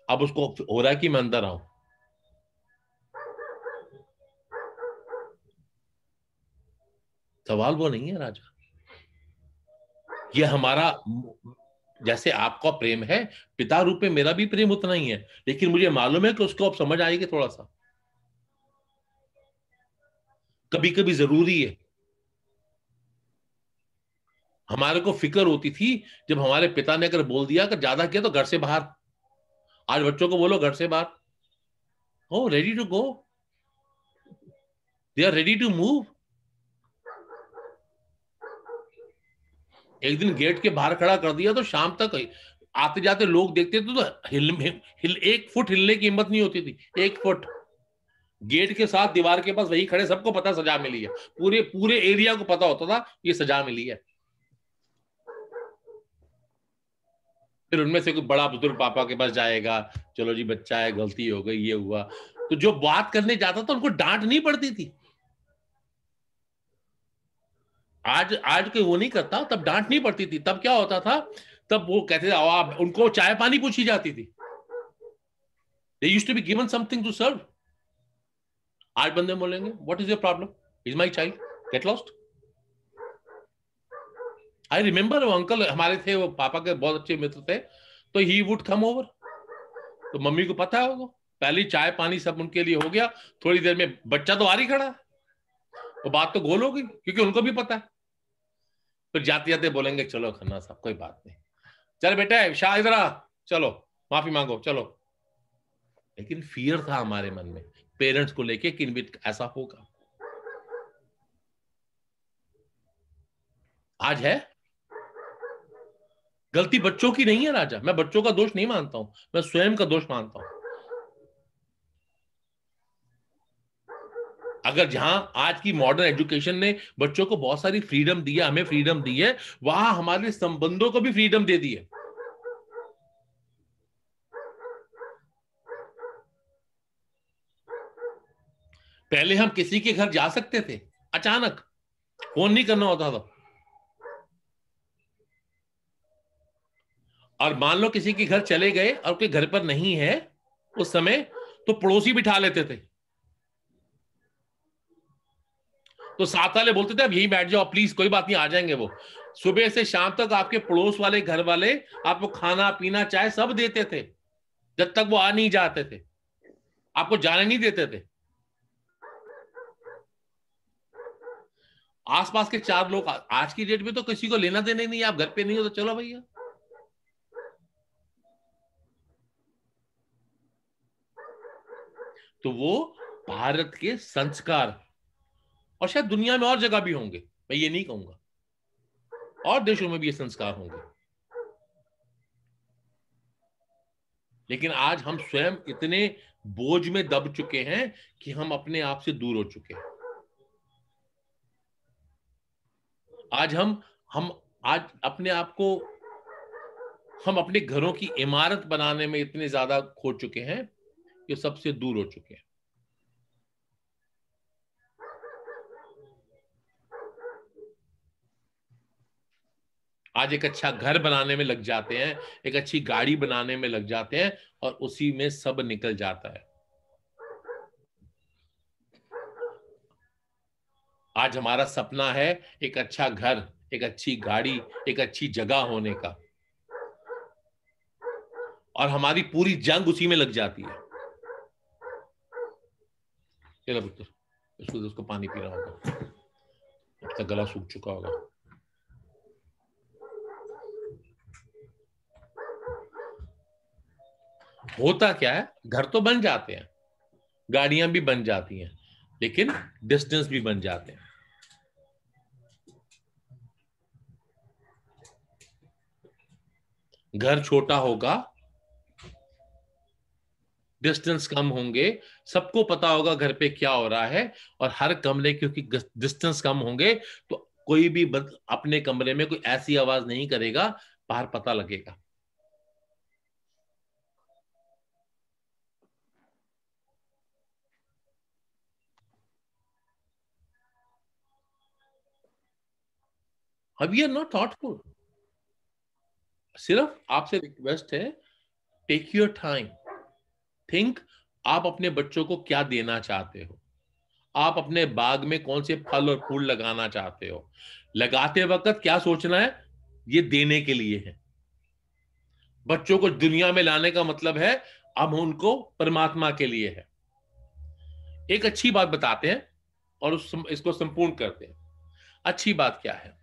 अब उसको हो रहा है कि मैं अंदर आऊं, सवाल वो नहीं है राजा। ये हमारा, जैसे आपका प्रेम है, पिता रूप में मेरा भी प्रेम उतना ही है, लेकिन मुझे मालूम है कि उसको अब समझ आएगी थोड़ा सा, कभी कभी जरूरी है। हमारे को फिक्र होती थी जब हमारे पिता ने अगर बोल दिया कि ज्यादा किया तो घर से बाहर। आज बच्चों को बोलो घर से बाहर, हो ready to go, they are ready to move. एक दिन गेट के बाहर खड़ा कर दिया तो शाम तक आते जाते लोग देखते थे तो एक फुट हिलने की हिम्मत नहीं होती थी, एक फुट। गेट के साथ दीवार के पास वही खड़े, सबको पता सजा मिली है, पूरे पूरे एरिया को पता होता था ये सजा मिली है। फिर उनमें से कोई बड़ा बुजुर्ग पापा के पास जाएगा, चलो जी बच्चा है, गलती हो गई, ये हुआ। तो जो बात करने जाता था उनको डांट नहीं पड़ती थी। आज आज कोई वो नहीं करता, तब डांट नहीं पड़ती थी। तब क्या होता था, तब वो कहते थे आप, उनको चाय पानी पूछी जाती थी। They used to be given something to serve. आज बंदे बोलेंगे what is your problem, is my child, get lost. I remember वो अंकल हमारे थे, वो पापा के बहुत अच्छे मित्र थे, तो ही वुड कम ओवर, तो मम्मी को पता है, वो पहली चाय पानी सब उनके लिए हो गया, थोड़ी देर में बच्चा तो आ ही खड़ा है, तो बात तो गोल हो गई क्योंकि उनको भी पता है। फिर जाते जाते बोलेंगे चलो खन्ना साहब कोई बात नहीं, चल बेटा शाह इधर आ, चलो माफी मांगो चलो। लेकिन फियर था हमारे मन में पेरेंट्स को लेके कि इनविट ऐसा होगा। आज है, गलती बच्चों की नहीं है राजा, मैं बच्चों का दोष नहीं मानता हूं, मैं स्वयं का दोष मानता हूं। अगर जहां आज की मॉडर्न एजुकेशन ने बच्चों को बहुत सारी फ्रीडम दी है, हमें फ्रीडम दी है, वहां हमारे संबंधों को भी फ्रीडम दे दी है। पहले हम किसी के घर जा सकते थे अचानक, फोन नहीं करना होता था, और मान लो किसी के घर चले गए और कोई घर पर नहीं है उस समय, तो पड़ोसी बिठा लेते थे, तो साथ वाले बोलते थे अब यही बैठ जाओ प्लीज, कोई बात नहीं आ जाएंगे वो। सुबह से शाम तक आपके पड़ोस वाले घर वाले आपको खाना पीना चाय सब देते थे, जब तक वो आ नहीं जाते थे, आपको जाने नहीं देते थे। आसपास के चार लोग, आज की डेट में तो किसी को लेना देना ही नहीं, आप घर पे नहीं हो तो चलो भैया। तो वो भारत के संस्कार, और शायद दुनिया में और जगह भी होंगे, मैं ये नहीं कहूंगा, और देशों में भी ये संस्कार होंगे, लेकिन आज हम स्वयं इतने बोझ में दब चुके हैं कि हम अपने आप से दूर हो चुके हैं। आज हम आज अपने आप को, हम अपने घरों की इमारत बनाने में इतने ज्यादा खो चुके हैं कि सबसे दूर हो चुके हैं। आज एक अच्छा घर बनाने में लग जाते हैं, एक अच्छी गाड़ी बनाने में लग जाते हैं, और उसी में सब निकल जाता है। आज हमारा सपना है एक अच्छा घर, एक अच्छी गाड़ी, एक अच्छी जगह होने का, और हमारी पूरी जंग उसी में लग जाती है। चलो पुत्र, उसको पानी पी रहा होगा, अब तक गला सूख चुका होगा। होता क्या है, घर तो बन जाते हैं, गाड़ियां भी बन जाती हैं, लेकिन डिस्टेंस भी बन जाते हैं। घर छोटा होगा, डिस्टेंस कम होंगे, सबको पता होगा घर पे क्या हो रहा है, और हर कमरे क्योंकि डिस्टेंस कम होंगे तो कोई भी अपने कमरे में कोई ऐसी आवाज नहीं करेगा, बाहर पता लगेगा। अब ये नॉट थॉटफुल। सिर्फ आपसे रिक्वेस्ट है, टेक योर टाइम, थिंक। आप अपने बच्चों को क्या देना चाहते हो? आप अपने बाग में कौन से फल और फूल लगाना चाहते हो? लगाते वक्त क्या सोचना है? ये देने के लिए है। बच्चों को दुनिया में लाने का मतलब है अब उनको परमात्मा के लिए है। एक अच्छी बात बताते हैं और इसको संपूर्ण करते हैं। अच्छी बात क्या है?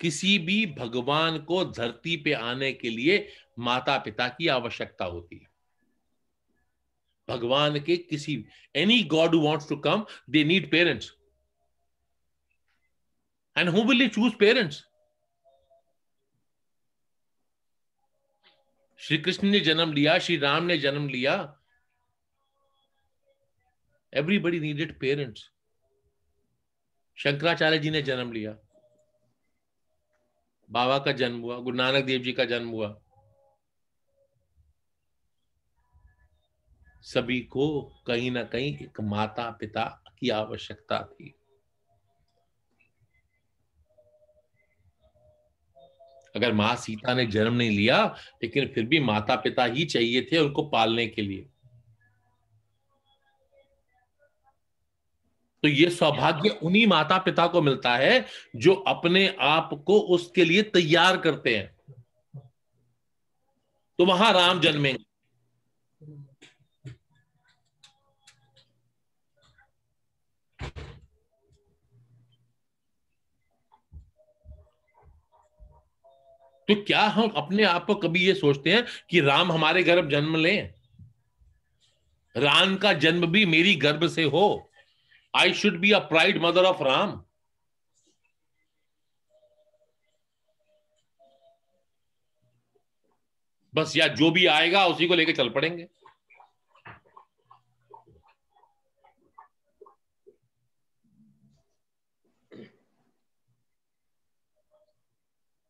किसी भी भगवान को धरती पे आने के लिए माता पिता की आवश्यकता होती है। भगवान के किसी any God who wants to come, they need parents. And who will choose parents? Shri Krishna ने जन्म लिया, श्री राम ने जन्म लिया, everybody needed parents. Shankaracharya ji ने जन्म लिया, बाबा का जन्म हुआ, गुरु नानक देव जी का जन्म हुआ। सभी को कहीं ना कहीं एक माता पिता की आवश्यकता थी। अगर मां सीता ने जन्म नहीं लिया, लेकिन फिर भी माता पिता ही चाहिए थे उनको पालने के लिए। तो ये सौभाग्य उन्हीं माता पिता को मिलता है जो अपने आप को उसके लिए तैयार करते हैं। तो वहां राम जन्मेंगे। तो क्या हम अपने आप को कभी ये सोचते हैं कि राम हमारे गर्भ जन्म लें? राम का जन्म भी मेरी गर्भ से हो। I should be a pride mother of Ram. बस, या जो भी आएगा उसी को लेकर चल पड़ेंगे।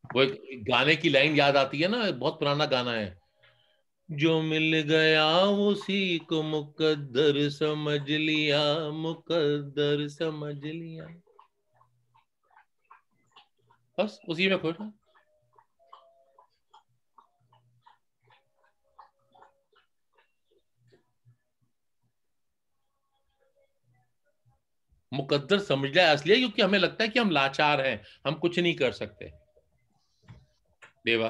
वो एक गाने की लाइन याद आती है ना, बहुत पुराना गाना है, जो मिल गया उसी को मुकद्दर समझ लिया, मुकद्दर समझ लिया। बस उसी में खुश है। मुकद्दर समझ लिया इसलिए क्योंकि हमें लगता है कि हम लाचार हैं, हम कुछ नहीं कर सकते। देवा,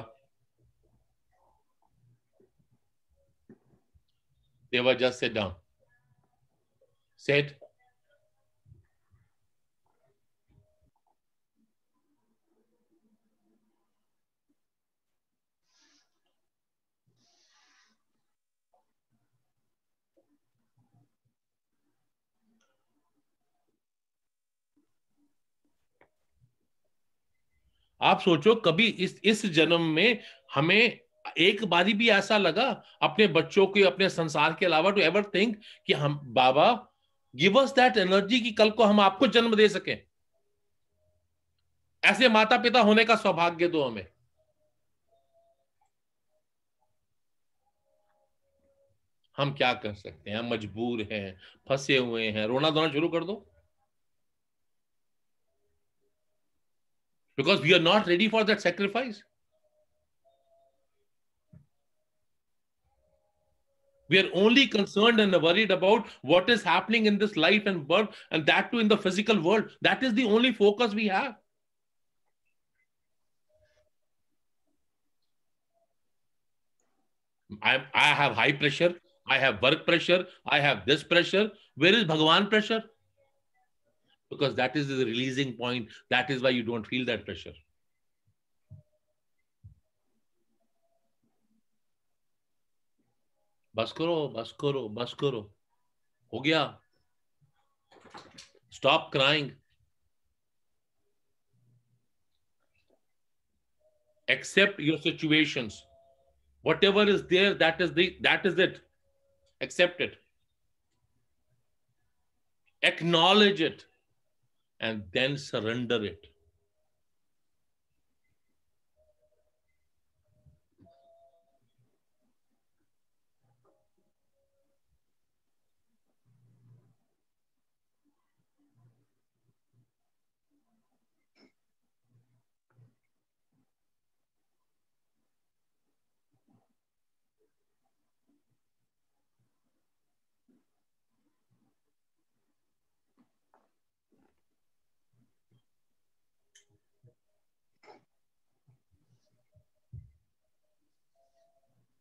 देवा, जस्ट सिट डाउन। सेट। आप सोचो, कभी इस जन्म में हमें एक बारी भी ऐसा लगा अपने बच्चों के, अपने संसार के अलावा, टू एवर थिंक कि हम बाबा गिव अस दैट एनर्जी कि कल को हम आपको जन्म दे सकें? ऐसे माता पिता होने का सौभाग्य दो हमें। हम क्या कर सकते हैं? हम मजबूर हैं, फंसे हुए हैं। रोना धोना शुरू कर दो, because we are not ready for that sacrifice. We are only concerned and worried about what is happening in this life and birth, and that too in the physical world. That is the only focus we have. I have high pressure. I have work pressure. I have this pressure. Where is Bhagwan pressure? Because that is the releasing point. That is why you don't feel that pressure. बस करो, बस करो, बस करो, हो गया। Stop crying. Accept your situations. Whatever is there, that is it. Accept it. acknowledge it, and then surrender it.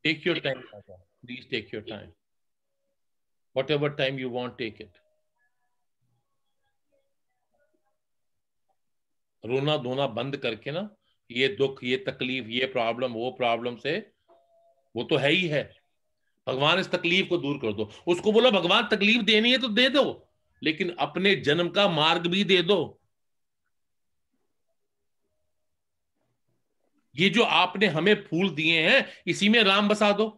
Take your time, Raja. Please take your time. Whatever time you want, take it. रोना धोना बंद करके ना, ये दुख, ये तकलीफ, ये प्रॉब्लम, वो प्रॉब्लम से, वो तो है ही है। भगवान इस तकलीफ को दूर कर दो। उसको बोलो भगवान तकलीफ देनी है तो दे दो, लेकिन अपने जन्म का मार्ग भी दे दो। ये जो आपने हमें फूल दिए हैं, इसी में राम बसा दो।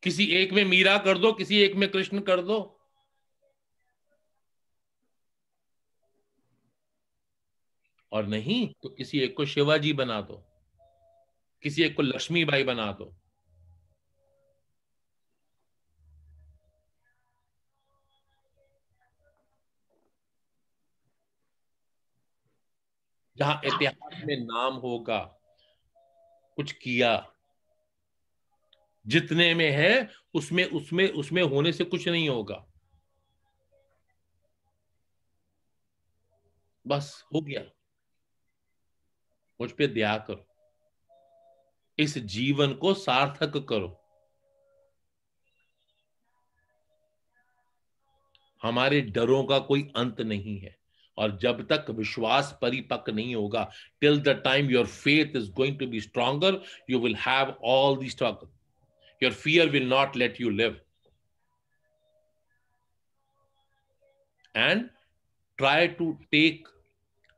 किसी एक में मीरा कर दो, किसी एक में कृष्ण कर दो। और नहीं तो किसी एक को शिवाजी बना दो, किसी एक को लक्ष्मीबाई बना दो। जहां इतिहास में नाम होगा, कुछ किया, जितने में है उसमें उसमें उसमें होने से कुछ नहीं होगा। बस हो गया। मुझ पे दया करो, इस जीवन को सार्थक करो। हमारे डरों का कोई अंत नहीं है, और जब तक विश्वास परिपक्व नहीं होगा, till the time your faith is going to be stronger, you will have all the struggle. Your fear will not let you live. And try to take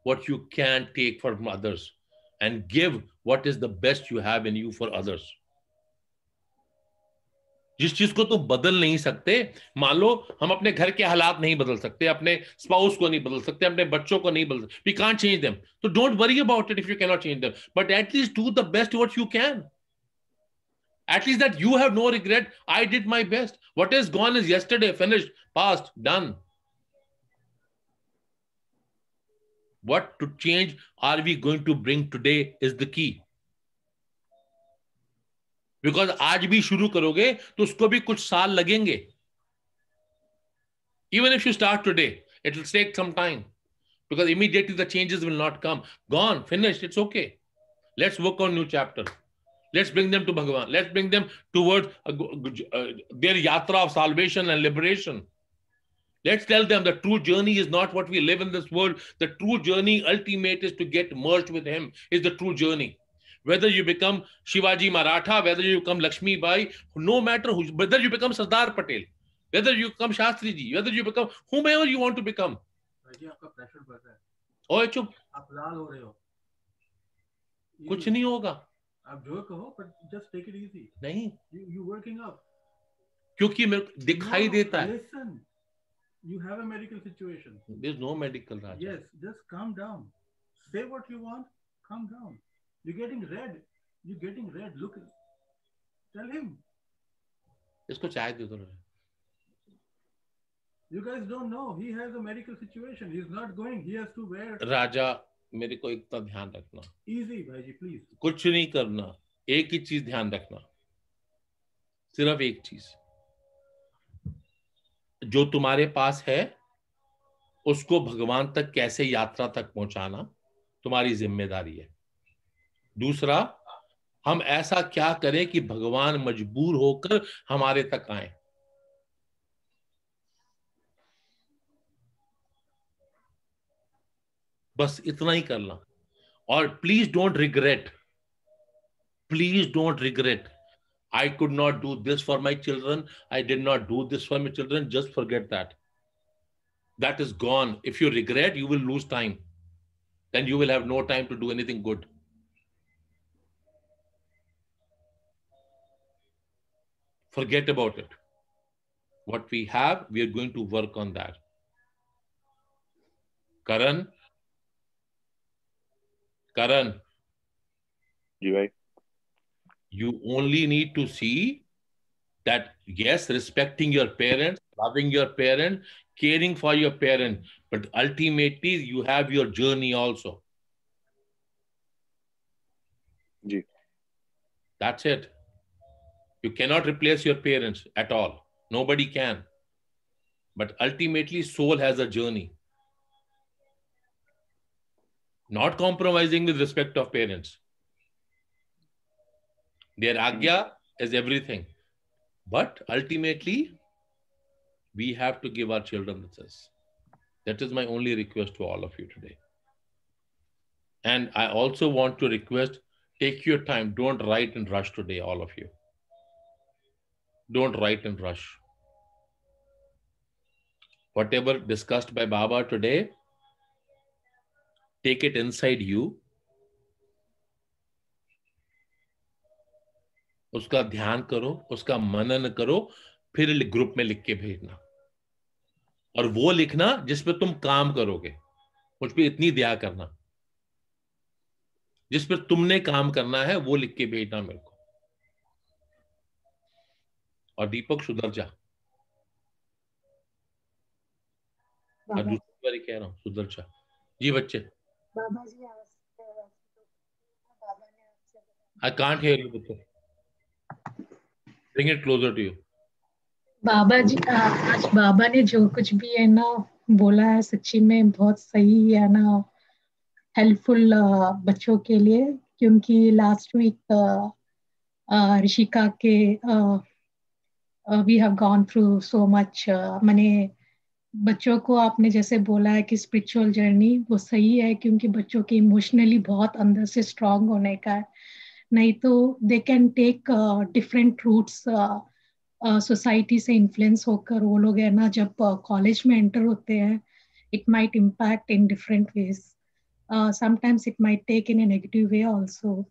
what you can take from others and give what is the best you have in you for others. जिस चीज को तो बदल नहीं सकते, मान लो हम अपने घर के हालात नहीं बदल सकते, अपने स्पाउस को नहीं बदल सकते, अपने बच्चों को नहीं बदल सकते, we can't change them. So don't worry about it if you cannot change them. But at least do the best what you can. At least that you have no regret. I did my best. What is gone is yesterday, finished, past, done. What to change are we going to bring today is the key. Because आज भी शुरू करोगे तो उसको भी कुछ साल लगेंगे. Even if you start today, it will take some time. Because immediately the changes will not come. Gone, finished, it's okay. Let's work on new chapter. Let's bring them to Bhagavan. Let's bring them towards their yatra of salvation and liberation. Let's tell them the true journey is not what we live in this world. The true journey ultimate is to get merged with him, is the true journey. Whether you become Shivaji Maratha, whether you become Lakshmi Bai, no matter who, whether you become Sardar Patel, whether you become Shastri Ji, whether you become whomever you want to become. ओए चुप, आप लाल हो रहे हो, कुछ नहीं होगा, आप जो कहो, but just take it easy. नहीं, you working up. क्योंकि मेरे को दिखाई देता है. Listen, you have a medical situation. There's no medical, Raja. Yes, just calm down. Say what you want. Calm down. You're getting red. You're getting red. Look, tell him. इसको चाय दे दो. You guys don't know. He has a medical situation. He's not going. He has to wear. राजा, मेरे को इतना ध्यान रखना. Easy, भाईजी, please. कुछ नहीं करना. एक ही चीज ध्यान रखना. सिर्फ एक चीज. जो तुम्हारे पास है, उसको भगवान तक कैसे यात्रा तक पहुंचाना तुम्हारी जिम्मेदारी है. दूसरा, हम ऐसा क्या करें कि भगवान मजबूर होकर हमारे तक आए. बस इतना ही करना. और please don't regret. Please don't regret. I could not do this for my children. I did not do this for my children. Just forget that. That is gone. If you regret, you will lose time. Then you will have no time to do anything good. Forget about it. What we have, we are going to work on that. Karan, जी भाई. you only need to see that, yes, respecting your parents, loving your parents, caring for your parents, but ultimately you have your journey also. Ji. That's it. You cannot replace your parents at all. Nobody can. But ultimately, soul has a journey. Not compromising with respect of parents. Their agya is everything. But ultimately, we have to give our children this. That is my only request to all of you today. And I also want to request, take your time. Don't write and rush today, all of you. Don't write and rush. Whatever discussed by Baba today, take it inside you. उसका ध्यान करो, उसका मनन करो, फिर group में लिख के भेजना. और वो लिखना जिस पे तुम काम करोगे. मुझ पे इतनी दया करना. जिस पर तुमने काम करना है वो लिख के भेजना मेरे को. और दीपक सुधर जा. और दूसरी बार कह रहा हूँ सुधर जा. जी बच्चे. बाबा जी I can't hear you. Bring it closer to you. बाबा जी आज बाबा ने जो कुछ भी है ना बोला है सच्ची में बहुत सही है ना, हेल्पफुल बच्चों के लिए. क्योंकि लास्ट वीक ऋषिका के we have gone through so much. मैंने बच्चों को आपने जैसे बोला है कि स्पिरिचुअल जर्नी वो सही है, क्योंकि बच्चों के इमोशनली बहुत अंदर से स्ट्रांग होने का है. नहीं तो they can take different routes. Society से इन्फ्लुएंस होकर वो लोग है ना जब कॉलेज में एंटर होते हैं, it might impact in different ways. Sometimes it might take in a negative way also.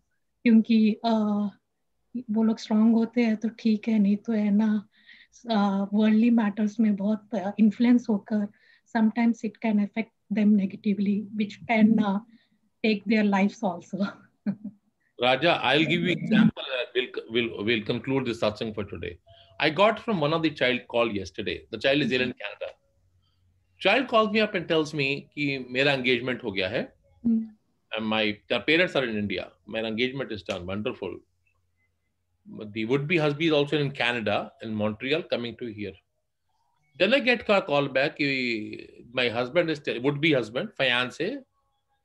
क्योंकि वो लोग स्ट्रांग होते हैं तो ठीक है, नहीं तो है ना वर्ल्डली मैटर्स में बहुत इन्फ्लुएंस होकर sometimes it can affect them negatively, which can take their lives also. Raja, I'll give you example. We'll conclude this satsang for today. I got from one of the child call yesterday. The child is here in Canada. Child calls me up and tells me कि मेरा engagement हो गया है. And their parents are in India. My engagement is done. Wonderful. But the would-be husband is also in Canada, in Montreal, coming to here. Then I get a call back. My husband is would-be husband, fiance,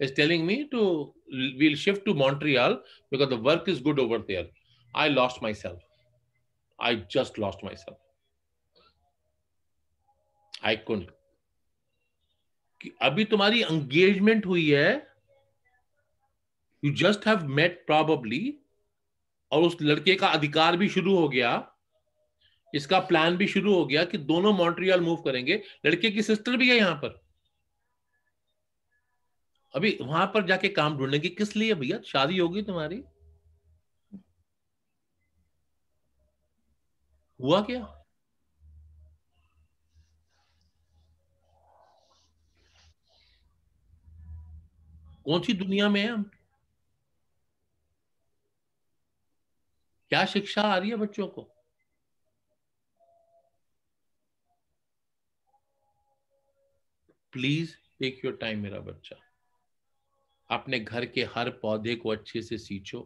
is telling me we'll shift to Montreal because the work is good over there. I lost myself. I just lost myself. I couldn't. अभी तुम्हारी engagement हुई है. You just have met probably. और उस लड़के का अधिकार भी शुरू हो गया. इसका प्लान भी शुरू हो गया कि दोनों मॉन्ट्रियल मूव करेंगे. लड़के की सिस्टर भी है यहां पर. अभी वहां पर जाके काम ढूंढेंगे किस लिए भैया? शादी होगी तुम्हारी. हुआ क्या? कौन सी दुनिया में है हम? क्या शिक्षा आ रही है बच्चों को? प्लीज टेक योर टाइम मेरा बच्चा. अपने घर के हर पौधे को अच्छे से सींचो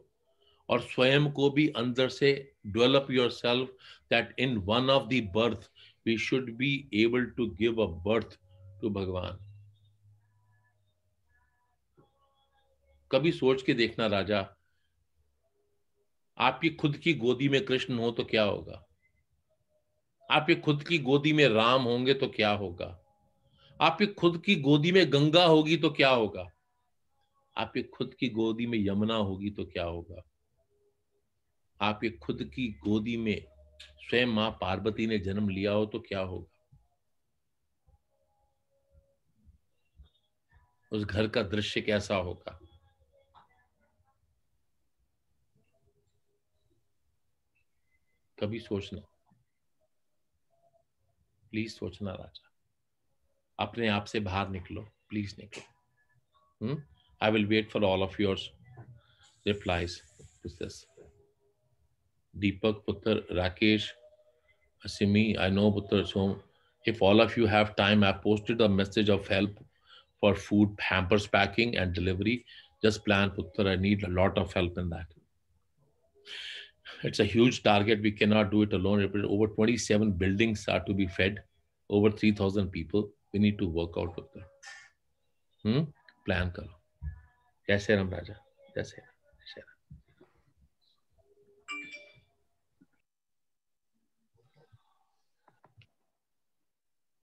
और स्वयं को भी अंदर से develop yourself that in one of the birth we should be able to give a birth to भगवान. कभी सोच के देखना राजा, आपकी खुद की गोदी में कृष्ण हो तो क्या होगा? आपकी खुद की गोदी में राम होंगे तो क्या होगा? आपकी खुद की गोदी में गंगा होगी तो क्या होगा? आपकी खुद की गोदी में यमुना होगी तो क्या होगा? आपकी खुद की गोदी में स्वयं मां पार्वती ने जन्म लिया हो तो क्या होगा? उस घर का दृश्य कैसा होगा? कभी सोचना. प्लीज सोचना राजा, अपने आप से बाहर निकलो, प्लीज निकलो. I will wait for all of yours replies to this. Deepak, Putter, Rakesh, Asimi, I know Putter. So if all of you have time, I posted a message of help for food, hampers packing and delivery. Just plan, Putter. I need a lot of help in that. It's a huge target. We cannot do it alone. Over 27 buildings are to be fed. Over 3,000 people. We need to work out, Putter. Plan karo. Jai Shri Ram Raja. Jai Shri Ram.